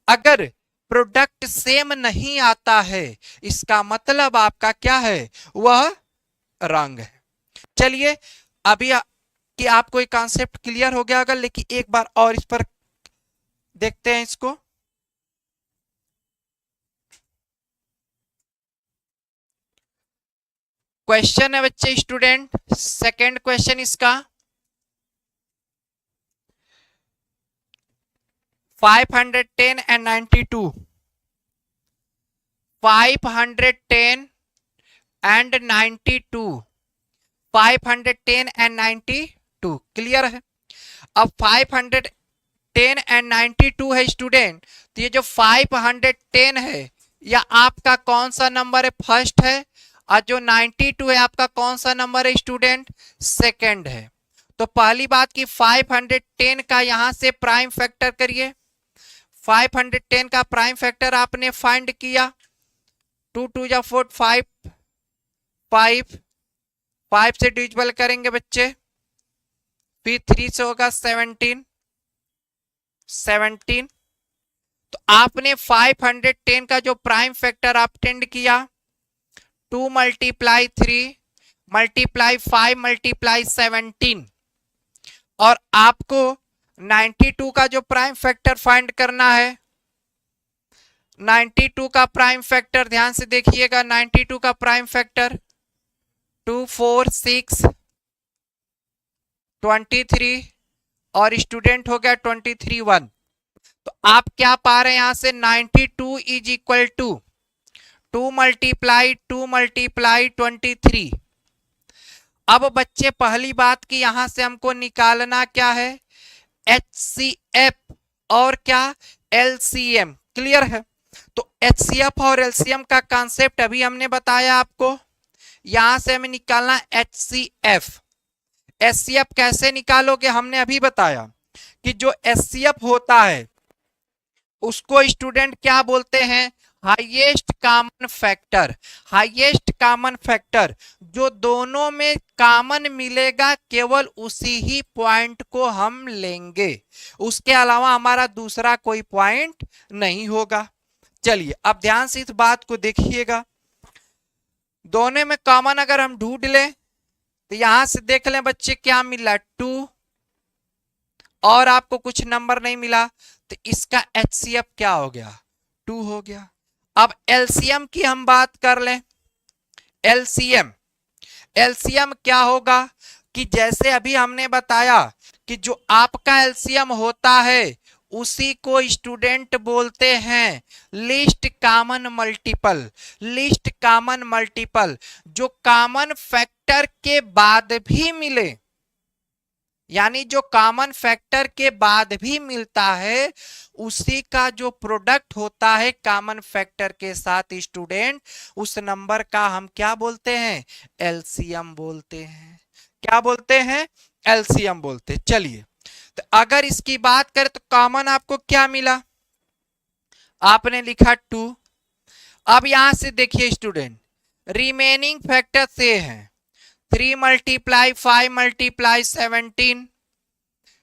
अगर प्रोडक्ट सेम नहीं आता है इसका मतलब आपका क्या है, वह रॉन्ग है। चलिए अभी कि आपको एक कॉन्सेप्ट क्लियर हो गया होगा, लेकिन एक बार और इस पर देखते हैं इसको। क्वेश्चन है बच्चे स्टूडेंट, सेकंड क्वेश्चन इसका 510 and 92, 510 and 92, 510 and 92 क्लियर है। अब 510 and 92 है स्टूडेंट, तो ये जो 510 है यह आपका कौन सा नंबर है, फर्स्ट है, और जो 92 है आपका कौन सा नंबर है स्टूडेंट, सेकंड है। तो पहली बात की 510 का यहां से प्राइम फैक्टर करिए, 510 का प्राइम फैक्टर आपने फाइंड किया, 2 2 जा 4 5, 5 से डिविजिबल करेंगे बच्चे, फिर 3 से होगा 17, 17। तो आपने 510 का जो प्राइम फैक्टर आप टेंड किया 2 मल्टीप्लाई 3 मल्टीप्लाई 5 मल्टीप्लाई 17, और आपको 92 का जो प्राइम फैक्टर फाइंड करना है, 92 का प्राइम फैक्टर ध्यान से देखिएगा, 92 का प्राइम फैक्टर 2 4 6 23 और स्टूडेंट हो गया 23 1। तो आप क्या पा रहे हैं यहां से 92 इज इक्वल टू 2 मल्टीप्लाई 23। अब बच्चे पहली बात की यहां से हमको निकालना क्या है, HCF और क्या LCM, क्लियर है। तो HCF और LCM का कॉन्सेप्ट अभी हमने बताया आपको, यहां से हमें निकालना HCF। HCF कैसे निकालोगे, हमने अभी बताया कि जो HCF होता है उसको स्टूडेंट क्या बोलते हैं, highest common factor. Highest common factor जो दोनों में कॉमन मिलेगा केवल उसी ही पॉइंट को हम लेंगे, उसके अलावा हमारा दूसरा कोई पॉइंट नहीं होगा। चलिए अब ध्यान से इस बात को देखिएगा, दोनों में कॉमन अगर हम ढूंढ लें तो यहां से देख लें बच्चे क्या मिला 2, और आपको कुछ नंबर नहीं मिला, तो इसका HCF क्या हो गया 2 हो गया। अब LCM की हम बात कर लें, LCM क्या होगा कि जैसे अभी हमने बताया कि जो आपका एलसीएम होता है उसी को स्टूडेंट बोलते हैं least common multiple. Least common multiple जो कॉमन फैक्टर के बाद भी मिले, यानी जो कॉमन फैक्टर के बाद भी मिलता है उसी का जो प्रोडक्ट होता है कॉमन फैक्टर के साथ स्टूडेंट, उस नंबर का हम क्या बोलते हैं? एलसीएम बोलते हैं। क्या बोलते हैं? एलसीएम बोलते हैं। चलिए, तो अगर इसकी बात करें तो कॉमन आपको क्या मिला? आपने लिखा 2। अब यहां से देखिए स्टूडेंट, रिमेनिंग फैक्टर से है 3 मल्टीप्लाई 5 मल्टीप्लाई 17।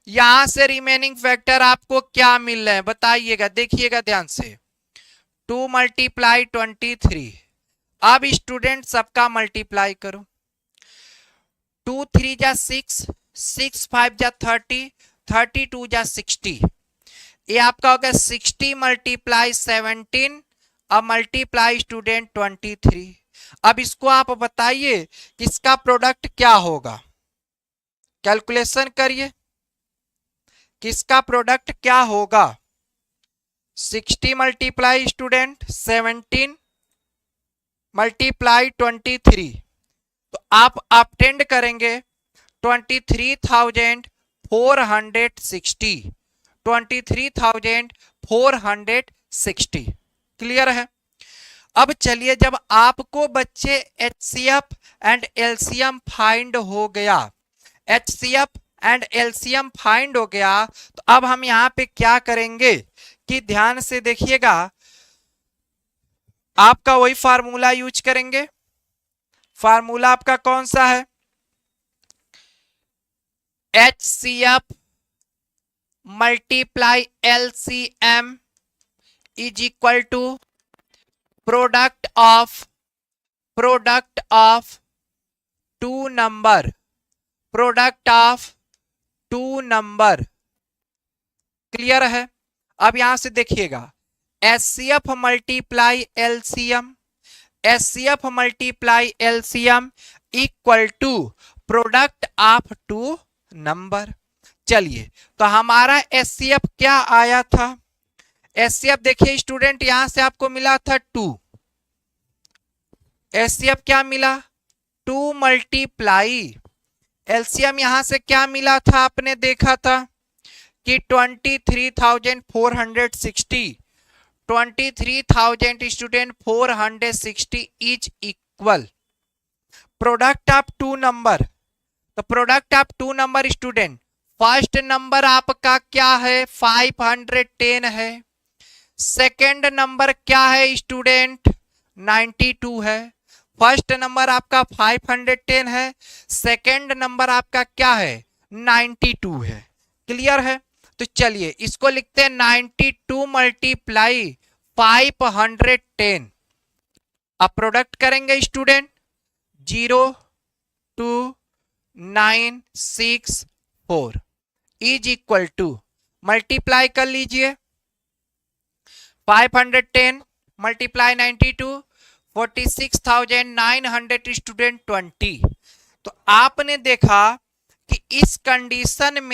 यहां से रिमेनिंग फैक्टर आपको क्या मिल रहे हैं बताइएगा, देखिएगा ध्यान से। 2 मल्टीप्लाई 23। अब स्टूडेंट सबका मल्टीप्लाई करो। 2 3 जा 6, 6 5 जा 30, 32 जा 60। ये आपका हो गया 60 मल्टीप्लाई 17। अब मल्टीप्लाई स्टूडेंट 23। अब इसको आप बताइए किसका प्रोडक्ट क्या होगा, कैलकुलेशन करिए किसका प्रोडक्ट क्या होगा। 60 मल्टीप्लाई स्टूडेंट 17 मल्टीप्लाई 23, तो आप ऑब्टेंड करेंगे 23,460। 23,460। क्लियर है? अब चलिए, जब आपको बच्चे एचसीएफ एंड एलसीएम फाइंड हो गया, एचसीएफ एंड एलसीएम फाइंड हो गया, तो अब हम यहां पे क्या करेंगे कि ध्यान से देखिएगा, आपका वही फार्मूला यूज करेंगे। फार्मूला आपका कौन सा है? HCF multiply LCM is equal to product of two number, product of two number. Clear है? अब यहां से देखिएगा, HCF multiply LCM, HCF multiply LCM equal to product of two number. चलिए, तो हमारा एचसीएफ क्या आया था? एचसीएफ देखिए स्टूडेंट, यहां से आपको मिला था 2। एचसीएफ क्या मिला? 2 मल्टीप्लाई एलसीएम यहां से क्या मिला था, आपने देखा था कि 23,460। 23,000 student 460 is equal product of two number. तो product of two number student, first number आपका क्या है? 510 है। सेकेंड नंबर क्या है स्टूडेंट? 92 है। फर्स्ट नंबर आपका 510 है, सेकेंड नंबर आपका क्या है? 92 है। क्लियर है? तो चलिए इसको लिखते हैं 92 मल्टीप्लाई 510। अब प्रोडक्ट करेंगे student 02964 is equal to, multiply कर लीजिए 510 मल्टीप्लाई 92, 46,900 स्टूडेंट 20। तो आपने देखा कि इस कंडीशन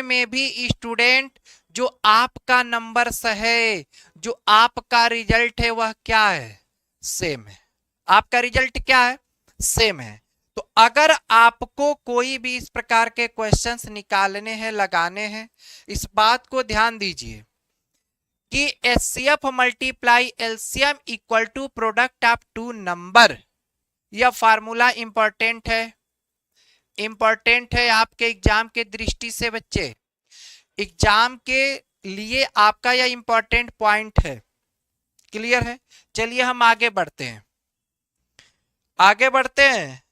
में भी स्टूडेंट जो आपका नंबर है, जो आपका रिजल्ट है वह क्या है? सेम है। आपका रिजल्ट क्या है? सेम है। तो अगर आपको कोई भी इस प्रकार के क्वेश्चंस निकालने हैं, लगाने हैं, इस बात को ध्यान दीजिए कि HCF multiply LCM equal to product of two number. यह फार्मूला इंपॉर्टेंट है, इंपॉर्टेंट है आपके एग्जाम के दृष्टि से। बच्चे, एग्जाम के लिए आपका यह इंपॉर्टेंट पॉइंट है। क्लियर है? चलिए हम आगे बढ़ते हैं,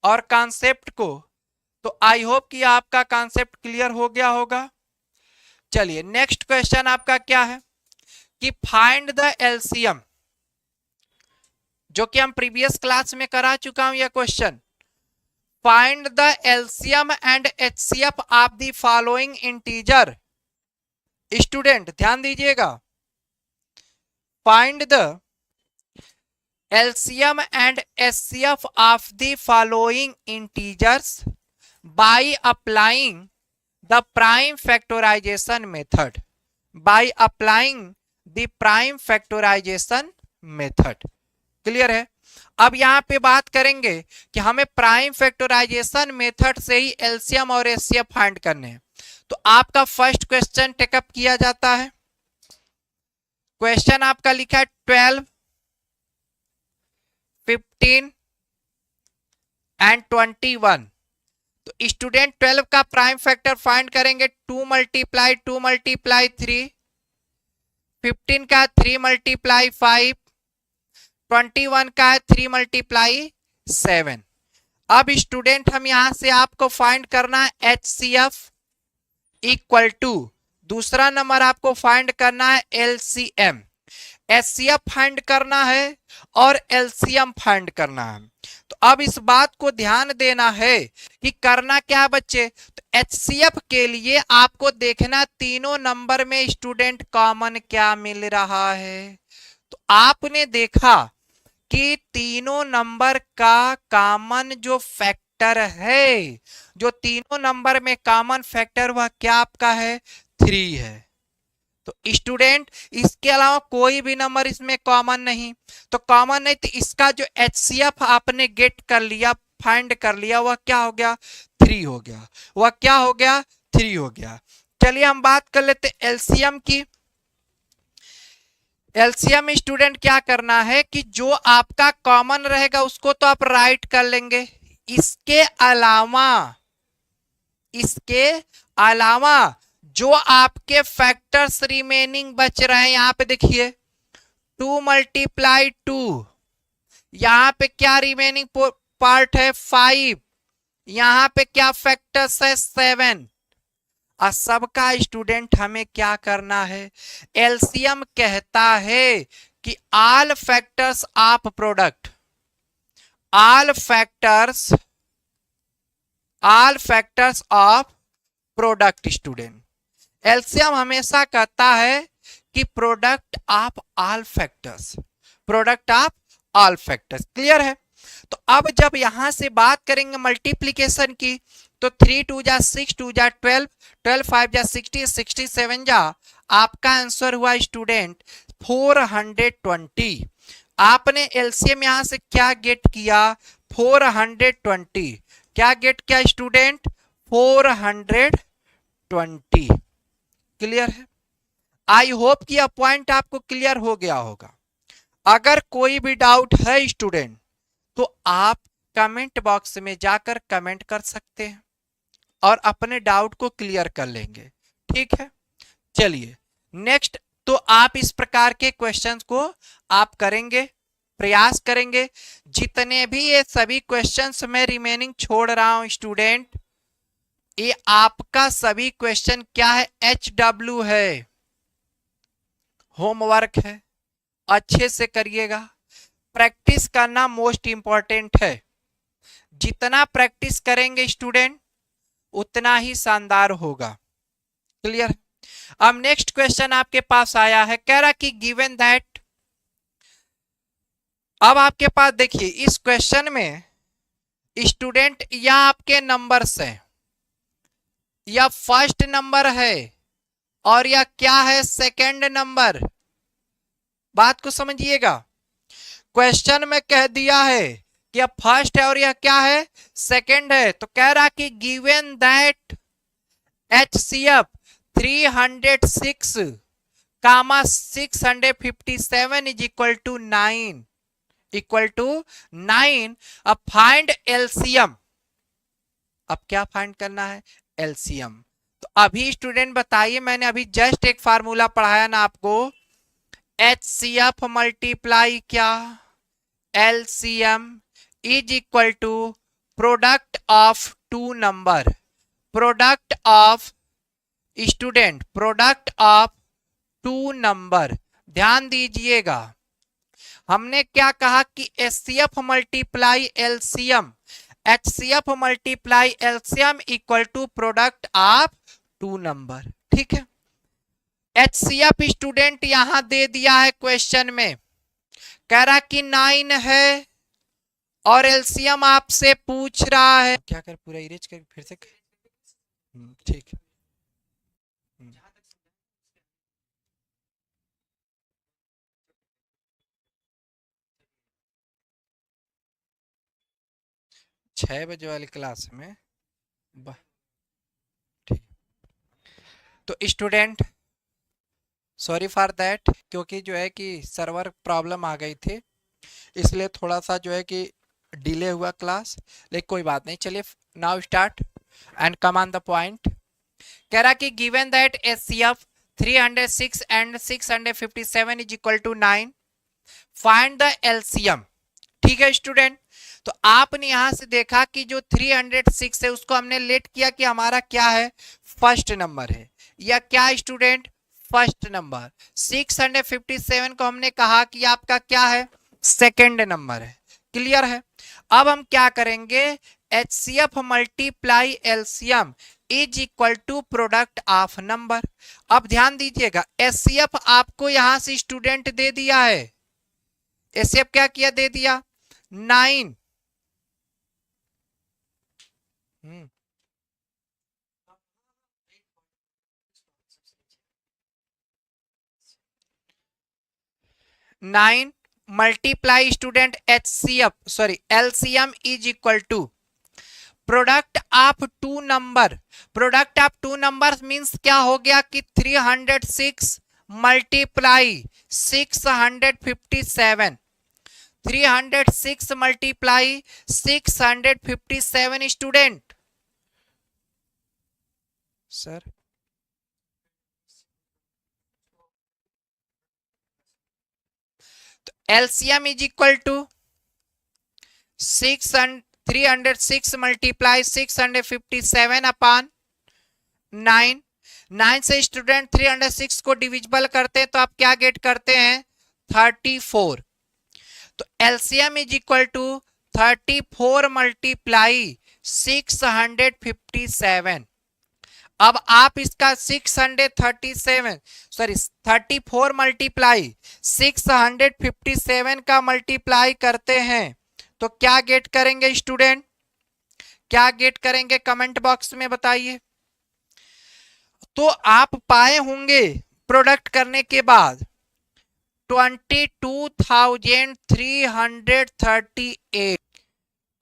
और कॉन्सेप्ट को, तो आई होप कि आपका कॉन्सेप्ट क्लियर हो गया होगा। चलिए नेक्स्ट क्वेश्चन आपका क्या है कि फाइंड द एलसीएम, जो कि हम प्रीवियस क्लास में करा चुका हूं यह question. Find the LCM and HCF of the following integer. Student ध्यान दीजिएगा, find the LCM and HCF of the following integers by applying the prime factorization method. By applying the prime factorization method. Clear है? अब यहां पे बात करेंगे कि हमें प्राइम फैक्टराइजेशन मेथड से ही एलसीएम और एचसीएफ फाइंड करने हैं। तो आपका फर्स्ट क्वेश्चन टेकअप किया जाता है। क्वेश्चन आपका लिखा है 12, 15 एंड 21। तो स्टूडेंट 12 का प्राइम फैक्टर फाइंड करेंगे 2 मल्टीप्लाई 2 मल्टीप्लाई 3, 15 का 3 मल्टीप्लाई 5, 21 का है 3 मल्टीप्लाई 7। अब स्टूडेंट हम यहां से आपको फाइंड करना है HCF इक्वल टू, दूसरा नंबर आपको फाइंड करना है LCM। HCF फाइंड करना है और LCM फाइंड करना है। तो अब इस बात को ध्यान देना है कि करना क्या बच्चे, तो HCF के लिए आपको देखना तीनों नंबर में स्टूडेंट कॉमन क्या मिल रहा है। तो आपने देखा कि तीनों नंबर का कॉमन जो फैक्टर है, जो तीनों नंबर में कॉमन फैक्टर वह क्या आपका है 3 है। तो स्टूडेंट इसके अलावा कोई भी नंबर इसमें कॉमन नहीं, तो कॉमन नहीं, तो इसका जो HCF आपने गेट कर लिया, फाइंड कर लिया, वह क्या हो गया 3 हो गया। वह क्या हो गया 3 हो गया। चलिए हम बात कर लेते LCM की। एलसीएम स्टूडेंट क्या करना है कि जो आपका कॉमन रहेगा उसको तो आप राइट कर लेंगे, इसके अलावा जो आपके फैक्टर्स रिमेनिंग बच रहे हैं, यहां पे देखिए 2 मल्टीप्लाई 2, यहां पे क्या रिमेनिंग पार्ट है 5, यहां पे क्या फैक्टर्स है 7। सबका स्टूडेंट हमें क्या करना है, एलसीएम कहता है कि all factors of product, all factors of product student. LCM हमेशा कहता है कि product of all factors, product of all factors. Clear है? तो अब जब यहां से बात करेंगे मल्टीप्लीकेशन की, तो 3 2 जा 6, 2 जा 12, 12 5 जा 60, 67 जा आपका आंसर हुआ स्टूडेंट 420। आपने एलसीएम यहां से क्या गेट किया 420, क्या गेट किया स्टूडेंट 420। क्लियर है? आई होप कि यह पॉइंट आपको क्लियर हो गया होगा। अगर कोई भी डाउट है स्टूडेंट तो आप कमेंट बॉक्स में जाकर कमेंट कर सकते हैं और अपने डाउट को क्लियर कर लेंगे। ठीक है, चलिए नेक्स्ट। तो आप इस प्रकार के क्वेश्चंस को आप करेंगे, प्रयास करेंगे। जितने भी ये सभी क्वेश्चंस मैं रिमेनिंग छोड़ रहा हूं स्टूडेंट, ये आपका सभी क्वेश्चन क्या है HW है, होमवर्क है, अच्छे से करिएगा। प्रैक्टिस करना मोस्ट इंपॉर्टेंट है। जितना प्रैक्टिस करेंगे स्टूडेंट उतना ही शानदार होगा। क्लियर? अब नेक्स्ट क्वेश्चन आपके पास आया है, कह रहा कि गिवन दैट। अब आपके पास देखिए इस क्वेश्चन में स्टूडेंट या आपके नंबर्स हैं, या फर्स्ट नंबर है और या क्या है सेकंड नंबर। बात को समझिएगा, क्वेश्चन में कह दिया है कि यह फर्स्ट है और यह क्या है सेकंड है। तो कह रहा कि given that HCF 306 comma 657 is equal to 9, equal to 9। अब फाइंड एलसीएम। अब क्या फाइंड करना है एलसीएम। तो अभी स्टूडेंट बताइए, मैंने अभी जस्ट एक फार्मूला पढ़ाया ना आपको, HCF मल्टीप्लाई क्या LCM is equal to product of two number, product of student, product of two number. ध्यान दीजिएगा, हमने क्या कहा कि HCF multiply LCM, HCF multiply LCM equal to product of two number. ठीक है, HCF स्टूडेंट यहां दे दिया है क्वेश्चन में, कह रहा कि 9 है और एलसीएम आपसे पूछ रहा है, क्या कर पूरा इरेज कर फिर से। ठीक है। 6 बजे वाली क्लास में ठीक। तो स्टूडेंट सॉरी फॉर दैट, क्योंकि जो है कि सर्वर प्रॉब्लम आ गई थी, इसलिए थोड़ा सा जो है कि डिले हुआ क्लास, लेकिन कोई बात नहीं। चलिए now start and come on the point. कह रहा कि given that HCF 306 and 657 is equal to 9, find the LCM. ठीक है स्टूडेंट, तो आपने यहां से देखा कि जो 306 है उसको हमने लेट किया कि हमारा क्या है, फर्स्ट नंबर है, या क्या स्टूडेंट, फर्स्ट नंबर। 657 को हमने कहा कि आपका क्या है, सेकेंड नंबर है। क्लियर है। अब हम क्या करेंगे, HCF multiply LCM is equal to product of number. अब ध्यान दीजिएगा, एचसीएफ आपको यहां से स्टूडेंट दे दिया है, एचसीएफ क्या किया, दे दिया 9। 9 multiply student HCF sorry LCM is equal to product of two number. Product of two number means क्या हो गया कि 306 मल्टीप्लाई 657, 306 मल्टीप्लाई 657 स्टूडेंट। सर तो LCM is equal to 306 multiply 657 upon 9। 9 से स्टूडेंट 306 को डिविजिबल करते हैं तो आप क्या गेट करते हैं, 34। तो LCM is equal to 34 multiply 657। अब आप इसका 34 मल्टीप्लाई 657 का मल्टीप्लाई करते हैं तो क्या गेट करेंगे स्टूडेंट, क्या गेट करेंगे, कमेंट बॉक्स में बताइए। तो आप पाए होंगे प्रोडक्ट करने के बाद 22,338।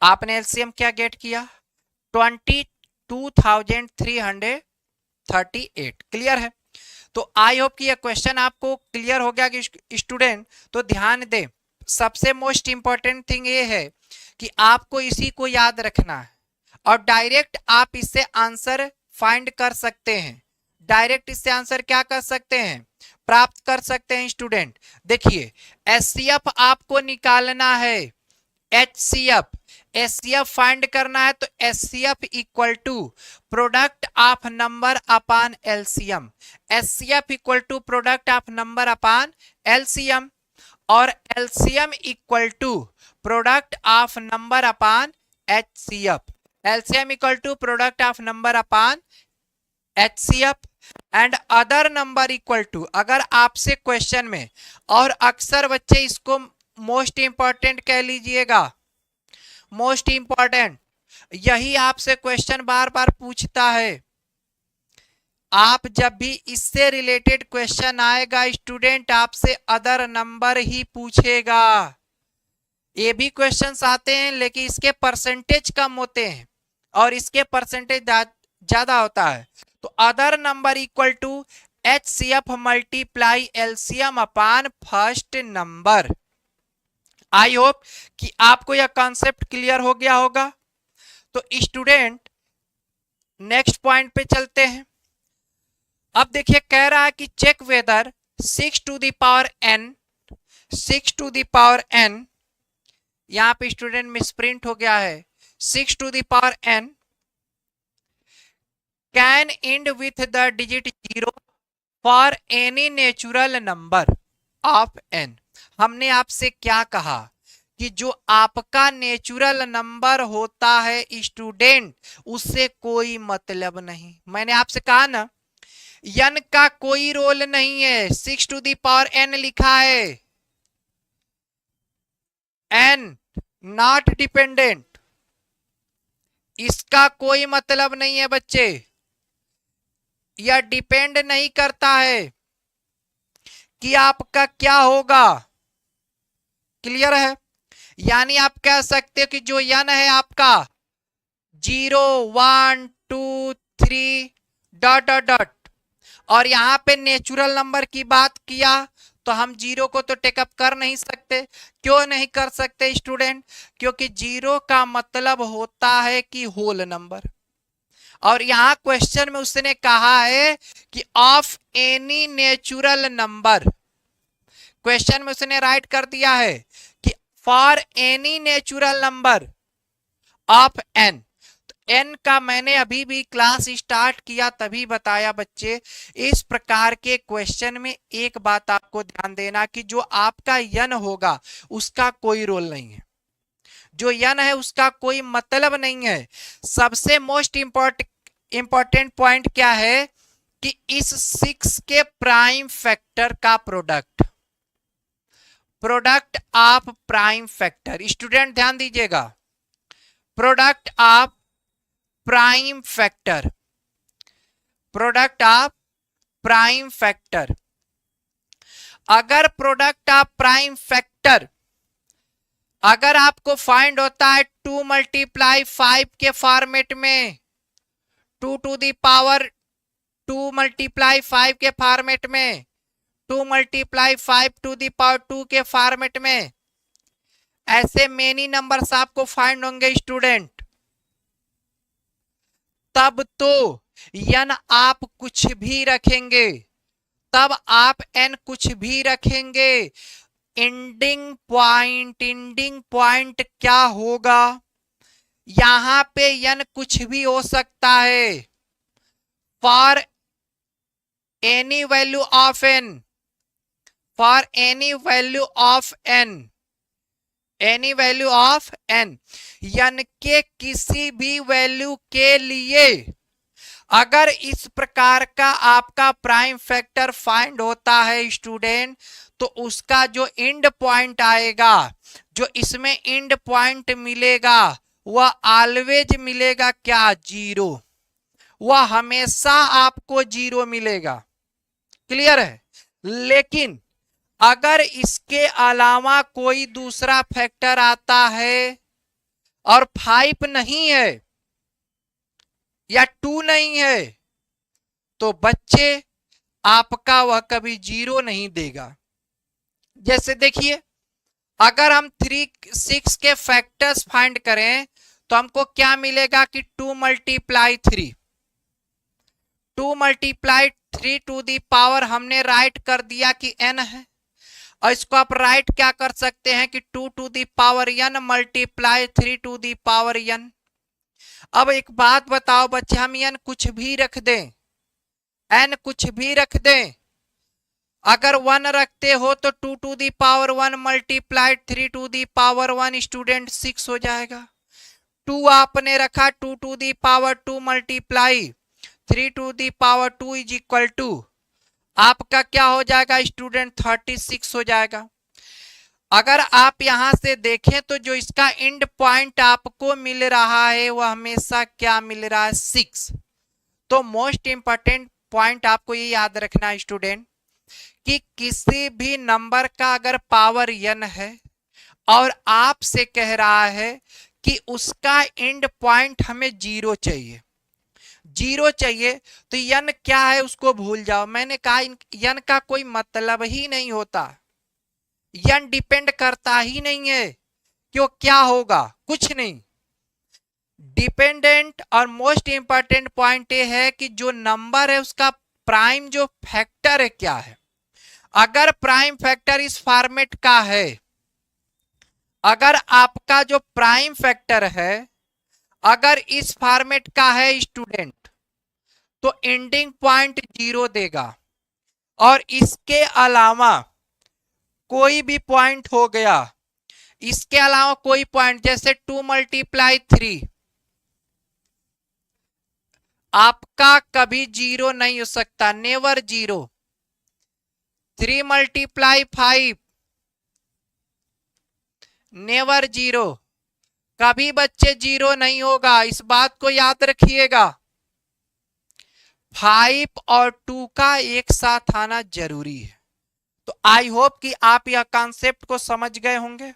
आपने एलसीएम क्या गेट किया, 22,338। क्लियर है। तो आई होप कि यह क्वेश्चन आपको क्लियर हो गया कि स्टूडेंट। तो ध्यान दें, सबसे मोस्ट इंपॉर्टेंट थिंग ये है कि आपको इसी को याद रखना है और डायरेक्ट आप इससे आंसर फाइंड कर सकते हैं, डायरेक्ट इससे आंसर क्या कर सकते हैं, प्राप्त कर सकते हैं स्टूडेंट। देखिए एचसीएफ आपको निकालना है, एचसीएफ एचसीएफ फाइंड करना है तो HCF equal to product of number upon LCM, HCF equal to product of number upon LCM, और LCM equal to product of number upon HCF, LCM equal to product of number upon HCF and other number equal to. अगर आपसे question में, और अक्सर बच्चे इसको most important कह लीजिएगा, मोस्ट इंपॉर्टेंट, यही आपसे क्वेश्चन बार बार पूछता है। आप जब भी इससे रिलेटेड क्वेश्चन आएगा स्टूडेंट आपसे अदर नंबर ही पूछेगा। ये भी क्वेश्चंस आते हैं लेकिन इसके परसेंटेज कम होते हैं और इसके परसेंटेज ज्यादा होता है। तो other number equal to HCF multiply LCM upon first number. I hope कि आपको यह कॉन्सेप्ट क्लियर हो गया होगा। तो स्टूडेंट नेक्स्ट पॉइंट पे चलते हैं। अब देखिए कह रहा है कि check whether 6 to the power n, 6 to the power n, यहां पे स्टूडेंट मिसप्रिंट हो गया है, 6 to the power n can end with the digit 0 for any natural number of n। हमने आपसे क्या कहा कि जो आपका नेचुरल नंबर होता है स्टूडेंट उससे कोई मतलब नहीं। मैंने आपसे कहा ना n का कोई रोल नहीं है, 6 टू द पावर n लिखा है, n नॉट डिपेंडेंट, इसका कोई मतलब नहीं है बच्चे, यह डिपेंड नहीं करता है कि आपका क्या होगा। क्लियर है? यानी आप कह सकते हो कि जो n है आपका 0 1 2 3 डॉट डॉट डॉट, और यहां पे नेचुरल नंबर की बात किया तो हम जीरो को तो टेकअप कर नहीं सकते। क्यों नहीं कर सकते स्टूडेंट? क्योंकि जीरो का मतलब होता है कि होल नंबर, और यहां क्वेश्चन में उसने कहा है कि of any natural number, question में उसने राइट कर दिया है कि for any natural number of n. N का मैंने अभी भी क्लास स्टार्ट किया तभी बताया बच्चे, इस प्रकार के क्वेश्चन में एक बात आपको ध्यान देना कि जो आपका यन होगा उसका कोई रोल नहीं है, जो यन है उसका कोई मतलब नहीं है। सबसे मोस्ट इंपॉर्टेंट पॉइंट क्या है कि इस 6 के प्राइम फैक्टर का product, product of prime factor, student ध्यान दीजिएगा, product of prime factor, product of prime factor, अगर प्रोडक्ट ऑफ प्राइम फैक्टर अगर आपको फाइंड होता है 2 मल्टीप्लाई 5 के फॉर्मेट में, 2 टू दी पावर 2 मल्टीप्लाई 5 के फॉर्मेट में, 2 मल्टीप्लाई 5 टू दी पावर 2 के फॉर्मेट में, ऐसे मेनी नंबर्स आपको फाइंड होंगे स्टूडेंट, तब तो यन आप कुछ भी रखेंगे, तब आप एन कुछ भी रखेंगे, एंडिंग पॉइंट क्या होगा, यहां पे यन कुछ भी हो सकता है, for any value of n, for any value of n, any value of n, n के किसी भी वैल्यू के लिए अगर इस प्रकार का आपका प्राइम फैक्टर फाइंड होता है स्टूडेंट, तो उसका जो एंड पॉइंट आएगा, जो इसमें एंड पॉइंट मिलेगा वह ऑलवेज मिलेगा क्या, जीरो, वह हमेशा आपको जीरो मिलेगा। क्लियर है? लेकिन अगर इसके अलावा कोई दूसरा फैक्टर आता है और 5 नहीं है या 2 नहीं है, तो बच्चे आपका वह कभी जीरो नहीं देगा। जैसे देखिए, अगर हम 3 6 के फैक्टर्स फाइंड करें तो हमको क्या मिलेगा कि 2 multiply 3, 2 multiply 3 to the power हमने राइट कर दिया कि n है, और इसको आप राइट क्या कर सकते हैं कि 2 to the power n multiply 3 to the power n। अब एक बात बताओ बच्चे, हम n कुछ भी रख दें, n कुछ भी रख दें, अगर 1 रखते हो तो 2 to the power 1 multiply 3 to the power 1 student 6 हो जाएगा। 2 आपने रखा, 2 to the power 2 multiply 3 to the power 2 is equal to आपका क्या हो जाएगा स्टूडेंट, 36 हो जाएगा। अगर आप यहां से देखें तो जो इसका एंड पॉइंट आपको मिल रहा है वह हमेशा क्या मिल रहा है, 6। तो मोस्ट इंपॉर्टेंट पॉइंट आपको ये याद रखना है स्टूडेंट कि किसी भी नंबर का अगर पावर n है और आपसे कह रहा है कि उसका एंड पॉइंट हमें जीरो चाहिए, जीरो चाहिए, तो n क्या है उसको भूल जाओ। मैंने कहा n का कोई मतलब ही नहीं होता, n डिपेंड करता ही नहीं है कि वो क्या होगा, कुछ नहीं। डिपेंडेंट और मोस्ट इंपॉर्टेंट पॉइंट ये है कि जो नंबर है उसका प्राइम जो फैक्टर है क्या है। अगर प्राइम फैक्टर इस फॉर्मेट का है, अगर आपका जो प्राइम फैक्टर है अगर इस फॉर्मेट का है स्टूडेंट, तो एंडिंग पॉइंट जीरो देगा, और इसके अलावा कोई भी पॉइंट हो गया, इसके अलावा कोई पॉइंट जैसे 2 मल्टीप्लाई 3 आपका कभी जीरो नहीं हो सकता, never zero. 3 multiply 5 never zero, कभी बच्चे जीरो नहीं होगा, इस बात को याद रखिएगा। 5 और 2 का एक साथ आना जरूरी है। तो आई होप कि आप यह कॉन्सेप्ट को समझ गए होंगे।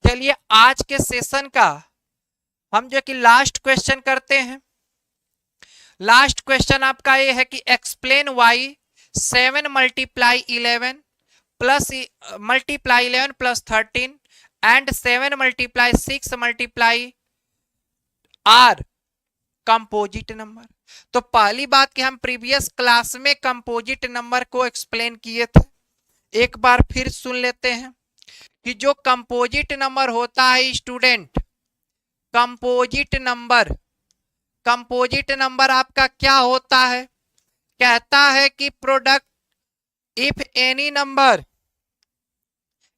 चलिए आज के सेशन का हम जो कि लास्ट क्वेश्चन करते हैं। लास्ट क्वेश्चन आपका ये है कि explain why 7 multiply 11 plus 13 and 7 multiply 6 multiply are composite number. तो पहली बात कि हम प्रीवियस क्लास में कंपोजिट नंबर को एक्सप्लेन किए थे, एक बार फिर सुन लेते हैं कि जो कंपोजिट नंबर होता है स्टूडेंट, कंपोजिट नंबर आपका क्या होता है, कहता है कि प्रोडक्ट इफ एनी नंबर,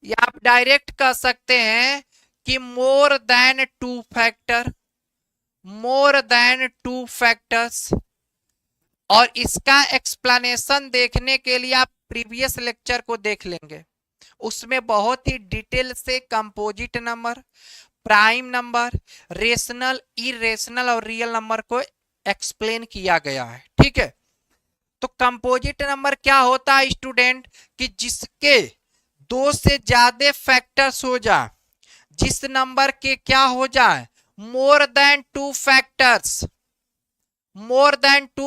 या आप डायरेक्ट कह सकते हैं कि मोर देन टू फैक्टर्स। और इसका एक्सप्लेनेशन देखने के लिए आप प्रीवियस लेक्चर को देख लेंगे, उसमें बहुत ही डिटेल से composite number, prime number, rational, irrational और रियल नंबर को एक्सप्लेन किया गया है। ठीक है, तो कंपोजिट नंबर क्या होता है स्टूडेंट, कि जिसके 2 से ज्यादा फैक्टर्स हो जाए, जिस नंबर के क्या हो जाए, मोर देन टू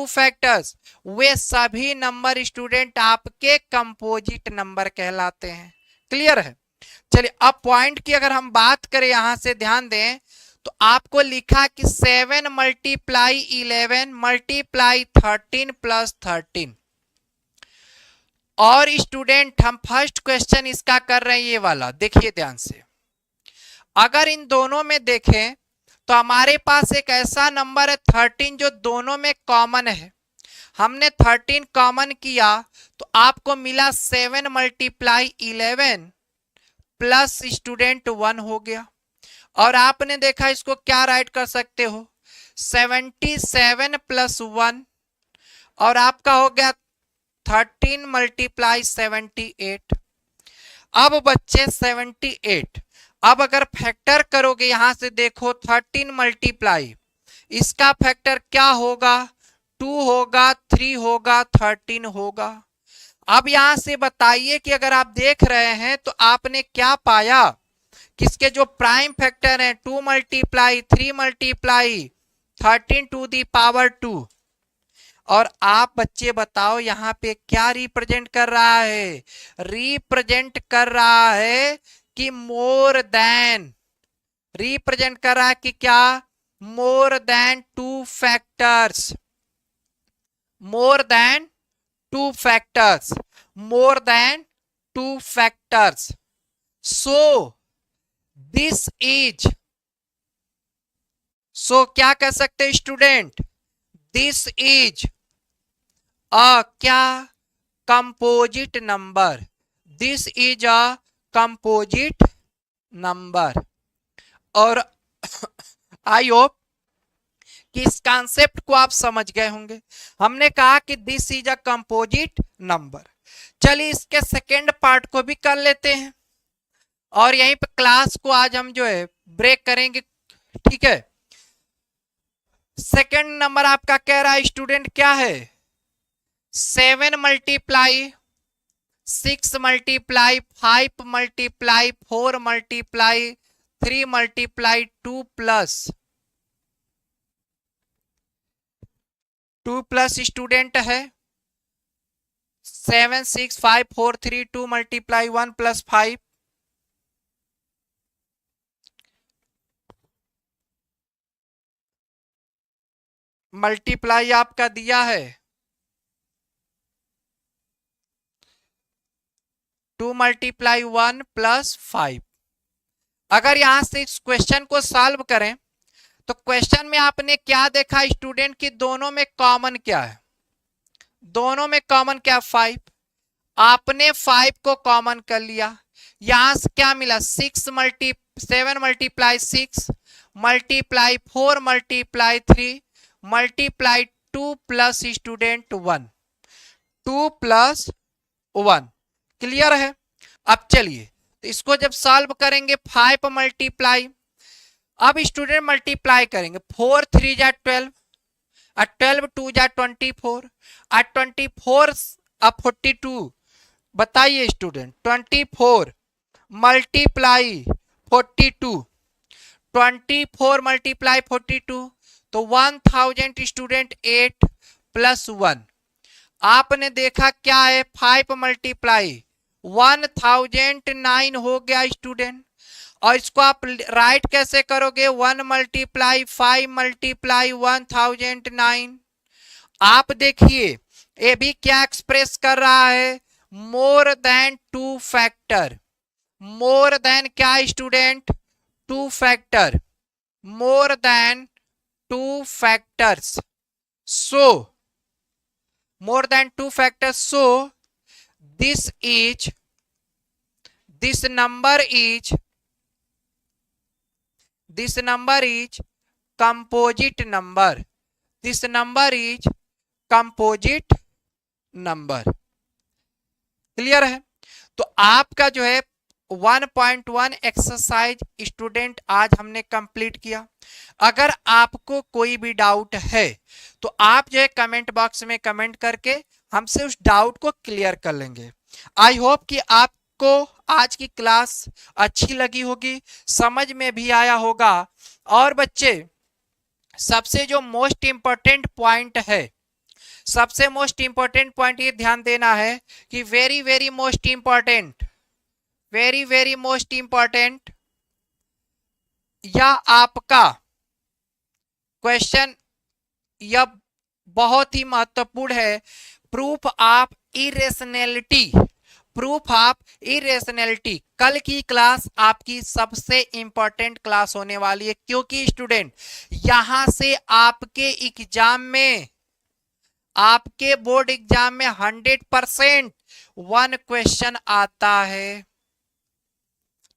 फैक्टर्स, वे सभी नंबर स्टूडेंट आपके कंपोजिट नंबर कहलाते हैं। क्लियर है। चलिए अब पॉइंट की अगर हम बात करें, यहां से ध्यान दें तो आपको लिखा कि 7 मल्टीप्लाई 11 मल्टीप्लाई 13 प्लस 13। और स्टूडेंट हम फर्स्ट क्वेश्चन इसका कर रहे हैं, ये वाला देखिए ध्यान से। अगर इन दोनों में देखें तो हमारे पास एक ऐसा नंबर है 13 जो दोनों में कॉमन है। हमने 13 कॉमन किया तो आपको मिला 7 मल्टीप्लाई 11 प्लस स्टूडेंट 1 हो गया। और आपने देखा इसको क्या राइट कर सकते हो, 77 प्लस 1, और आपका हो गया 13 मल्टीप्लाई 78। अब बच्चे 78, अब अगर फैक्टर करोगे यहां से देखो 13 मल्टीप्लाई, इसका फैक्टर क्या होगा, 2 होगा, 3 होगा, 13 होगा। अब यहां से बताइए कि अगर आप देख रहे हैं तो आपने क्या पाया, किसके जो प्राइम फैक्टर हैं 2 multiply 3 multiply 13 to the power 2। और आप बच्चे बताओ यहां पे क्या रिप्रेजेंट कर रहा है, रिप्रेजेंट कर रहा है कि मोर देन, रिप्रेजेंट कर रहा है कि क्या, more than 2 factors, more than 2 factors, more than 2 factors. So this is, so क्या कह सकते हैं स्टूडेंट, दिस इज अ क्या, composite number, this is a composite number. और आई होप कि इस कॉन्सेप्ट को आप समझ गए होंगे। हमने कहा कि this is a composite number. चलिए इसके सेकेंड पार्ट को भी कर लेते हैं और यहीं पे क्लास को आज हम जो है ब्रेक करेंगे। ठीक है, सेकेंड नंबर आपका कह रहा है स्टूडेंट क्या है, 7 multiply 6 multiply 5 multiply 4 multiply 3 multiply 2 plus student है 7 6 5 4 3 2 मल्टीप्लाई 1 प्लस 5, मल्टीप्लाई आपका दिया है 2 मल्टीप्लाई 1 प्लस 5। अगर यहां से इस क्वेश्चन को सॉल्व करें तो क्वेश्चन में आपने क्या देखा स्टूडेंट की दोनों में कॉमन क्या है, दोनों में कॉमन क्या, 5। आपने 5 को कॉमन कर लिया, यहां से क्या मिला 7 multiply 6 multiply 4 multiply 3 multiply 2 plus student 1, 2 plus 1। Clear है। अब चलिए तो इसको जब सॉल्व करेंगे 5 मल्टीप्लाई, अब स्टूडेंट मल्टीप्लाई करेंगे 4 3 जा 12, 12 2 जा 24, 24 42। बताइए स्टूडेंट 24 मल्टीप्लाई 42, 24 मल्टीप्लाई 42 तो 1000 स्टूडेंट 8 प्लस 1। आपने देखा क्या है 5 मल्टीप्लाई 1009 हो गया स्टूडेंट। और इसको आप राइट कैसे करोगे 1 मल्टीप्लाई 5 मल्टीप्लाई 1009। आप देखिए ये भी क्या एक्सप्रेस कर रहा है more than 2 factor. More than क्या student 2 factor, more than 2 factors. So more than 2 factors, so this number is composite number, this number is composite number। Clear है? तो आपका जो है 1.1 एक्सरसाइज स्टूडेंट आज हमने कंप्लीट किया। अगर आपको कोई भी डाउट है तो आप जो है कमेंट बॉक्स में कमेंट करके हमसे उस डाउट को क्लियर कर लेंगे। आई होप कि आपको आज की क्लास अच्छी लगी होगी, समझ में भी आया होगा। और बच्चे सबसे जो मोस्ट इंपॉर्टेंट पॉइंट है, सबसे मोस्ट इंपॉर्टेंट पॉइंट ये ध्यान देना है कि very very most important, very very most important, या आपका क्वेश्चन यह बहुत ही महत्वपूर्ण है, proof of irrationality, proof of irrationality. कल की क्लास आपकी सबसे इंपॉर्टेंट क्लास होने वाली है, क्योंकि स्टूडेंट यहां से आपके एग्जाम में, आपके बोर्ड एग्जाम में 100% 1 क्वेश्चन आता है।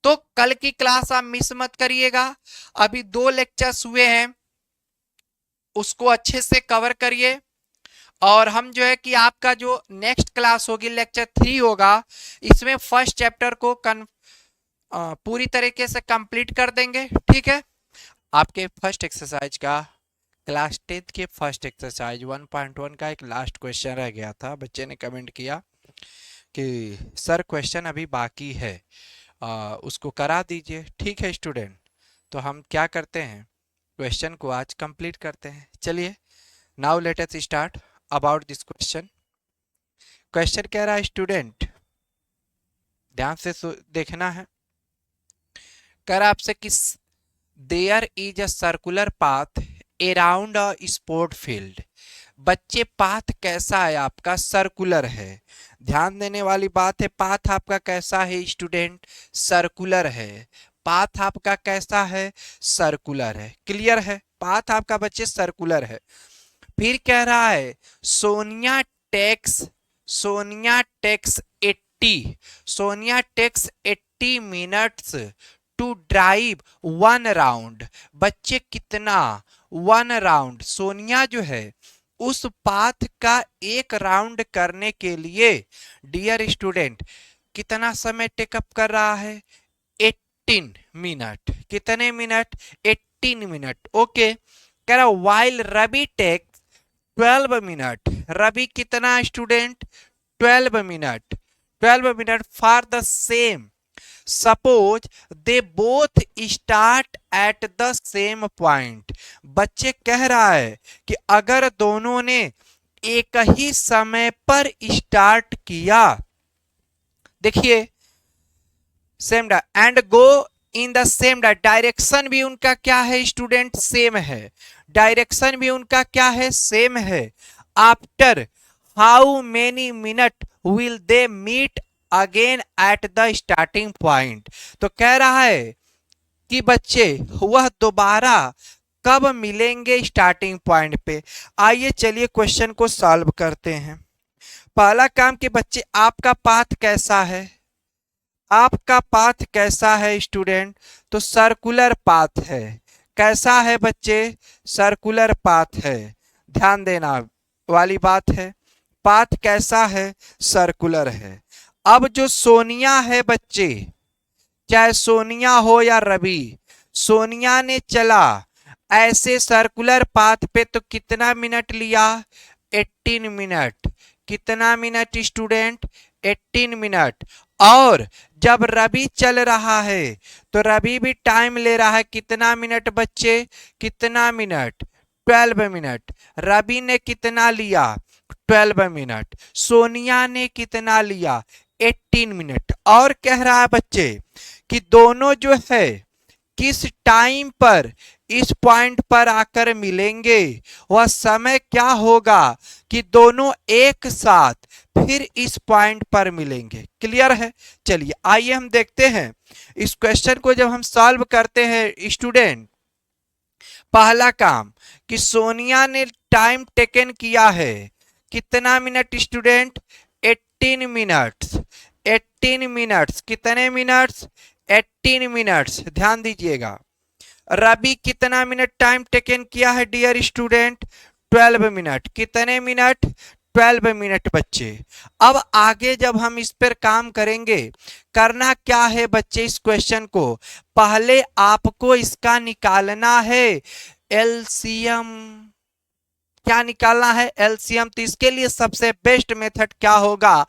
तो कल की क्लास आप मिस मत करिएगा। अभी 2 लेक्चर्स हुए हैं, उसको अच्छे से कवर करिए। और हम जो है कि आपका जो नेक्स्ट क्लास होगी लेक्चर 3 होगा, इसमें फर्स्ट चैप्टर को पूरी तरीके से कंप्लीट कर देंगे। ठीक है, आपके फर्स्ट एक्सरसाइज का, क्लास 10th के फर्स्ट एक्सरसाइज 1.1 का एक लास्ट क्वेश्चन रह गया था। बच्चे ने कमेंट किया कि सर क्वेश्चन अभी बाकी है, उसको करा दीजिए। ठीक है स्टूडेंट, तो हम क्या करते हैं, क्वेश्चन को आज कंप्लीट करते हैं। चलिए, now let us start about this question. Question कह रहा है स्टूडेंट, ध्यान से देखना है, कह रहा आपसे कि there is a circular path around a sport field. बच्चे पाथ कैसा है आपका, सर्कुलर है। ध्यान देने वाली बात है, पाथ आपका कैसा है स्टूडेंट, सर्कुलर है। पाथ आपका कैसा है, सर्कुलर है। क्लियर है, पाथ आपका बच्चे सर्कुलर है। फिर कह रहा है Sonia takes 80 minutes to drive 1 round. बच्चे कितना, 1 राउंड। सोनिया जो है उस पाथ का 1 राउंड करने के लिए डियर स्टूडेंट कितना समय टेकअप कर रहा है, 18 मिनट। कितने मिनट, 18 मिनट। ओके, कह रहा while Ravi takes 12 minute. Ravi कितना student, 12 minute. 12 minute for the same, suppose they both start at the same point. बच्चे कह रहा है कि अगर दोनों ने एक ही समय पर स्टार्ट किया, देखिए same and go in the same direction भी उनका क्या है स्टूडेंट, सेम है। डायरेक्शन भी उनका क्या है, सेम है। After how many minute will they meet again at the starting point. तो कह रहा है कि बच्चे वह दोबारा कब मिलेंगे स्टार्टिंग पॉइंट पे। आइए चलिए क्वेश्चन को सॉल्व करते हैं। पहला काम कि बच्चे आपका पाथ कैसा है, आपका पाथ कैसा है स्टूडेंट, तो सर्कुलर पाथ है। कैसा है बच्चे, सर्कुलर पाथ है। ध्यान देना वाली बात है, पाथ कैसा है, सर्कुलर है। अब जो सोनिया है बच्चे, चाहे सोनिया हो या रवि, सोनिया ने चला ऐसे सर्कुलर पाथ पे तो कितना मिनट लिया? 18 मिनट। कितना मिनट स्टूडेंट? 18 मिनट। और जब रवि चल रहा है तो रवि भी टाइम ले रहा है, कितना मिनट बच्चे? कितना मिनट? 12 मिनट। रवि ने कितना लिया? 12 मिनट। सोनिया ने कितना लिया? 18 मिनट। और कह रहा है बच्चे कि दोनों जो है किस टाइम पर इस पॉइंट पर आकर मिलेंगे, वह समय क्या होगा कि दोनों एक साथ फिर इस पॉइंट पर मिलेंगे। क्लियर है? चलिए आइए हम देखते हैं इस क्वेश्चन को। जब हम सॉल्व करते हैं स्टूडेंट, पहला काम कि सोनिया ने टाइम टेकन किया है कितना मिनट स्टूडेंट? 18 मिनट्स। 18 मिनट्स। कितने मिनट्स? 18 मिनट्स। ध्यान दीजिएगा। रवि कितना मिनट टाइम टेकन किया है डियर स्टूडेंट? 12 मिनट। कितने मिनट? 12 मिनट बच्चे। अब आगे जब हम इस पर काम करेंगे, करना क्या है बच्चे? इस क्वेश्चन को पहले आपको इसका निकालना है एलसीएम। क्या निकालना है? एलसीएम। तो इसके लिए सबसे बेस्ट मेथड क्या होगा?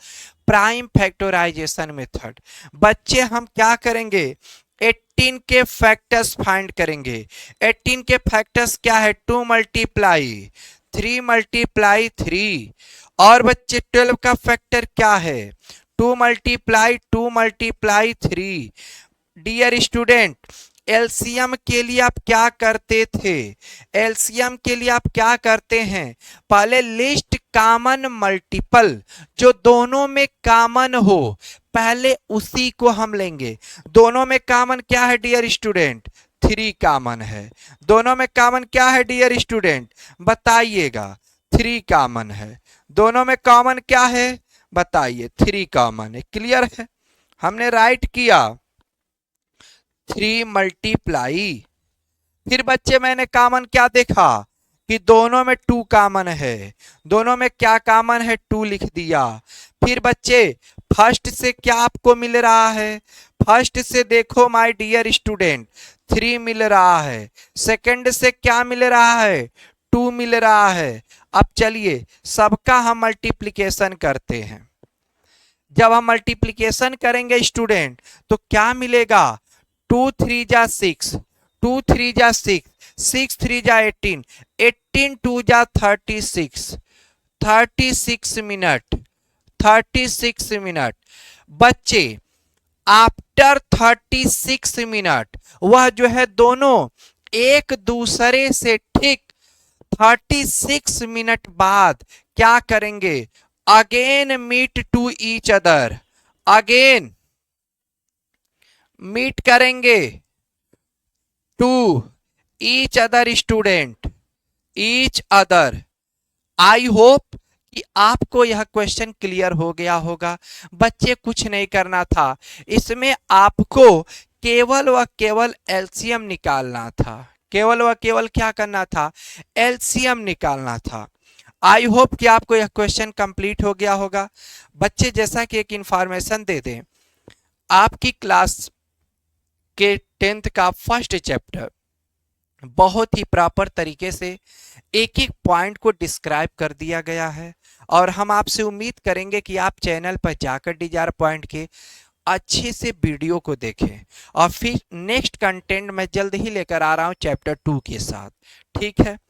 Prime factorisation method. बच्चे हम क्या करेंगे? 18 के फैक्टर्स फाइंड करेंगे। 18 के फैक्टर्स क्या है? 2 मल्टीप्लाई 3 मल्टीप्लाई 3। और बच्चे 12 का फैक्टर क्या है? 2 multiply 2 multiply 3। Dear student, LCM के लिए आप क्या करते थे? एलसीएम के लिए आप क्या करते हैं? पहले लिस्ट कॉमन मल्टीपल, जो दोनों में कॉमन हो पहले उसी को हम लेंगे। दोनों में कॉमन क्या है डियर स्टूडेंट? 3 कॉमन है। दोनों में कॉमन क्या है डियर स्टूडेंट? बताइएगा। 3 कॉमन है। दोनों में कॉमन क्या है? बताइए। 3 कॉमन है। क्लियर है? हमने राइट किया 3 मल्टीप्लाई। फिर बच्चे मैंने कॉमन क्या देखा कि दोनों में 2 कॉमन है। दोनों में क्या कॉमन है? 2 लिख दिया। फिर बच्चे फर्स्ट से क्या आपको मिल रहा है? फर्स्ट से देखो माय डियर स्टूडेंट 3 मिल रहा है। सेकंड से क्या मिल रहा है? 2 मिल रहा है। अब चलिए सबका हम मल्टीप्लिकेशन करते हैं। जब हम मल्टीप्लिकेशन करेंगे स्टूडेंट तो क्या मिलेगा? 2 3 जा 6, 2 3 जा 6, 6 3 जा 18, 18 2 जा 36, 36 मिनट। 36 मिनट। बच्चे आफ्टर 36 मिनट वह जो है दोनों एक दूसरे से ठीक 36 मिनट बाद क्या करेंगे? Again meet to each other. Again meet करेंगे to each other student, each other. I hope कि आपको यह क्वेश्चन क्लियर हो गया होगा। बच्चे कुछ नहीं करना था, इसमें आपको केवल व केवल एलसीएम निकालना था। केवल व केवल क्या करना था? एलसीएम निकालना था। आई होप कि आपको यह क्वेश्चन कंप्लीट हो गया होगा। बच्चे जैसा कि एक इंफॉर्मेशन दे दें, आपकी क्लास के 10th का फर्स्ट चैप्टर बहुत ही प्रॉपर तरीके से एक एक पॉइंट को डिस्क्राइब कर दिया गया है। और हम आपसे उम्मीद करेंगे कि आप चैनल पर जाकर डिजायर पॉइंट के अच्छे से वीडियो को देखें। और फिर नेक्स्ट कंटेंट मैं जल्द ही लेकर आ रहा हूं चैप्टर 2 के साथ। ठीक है।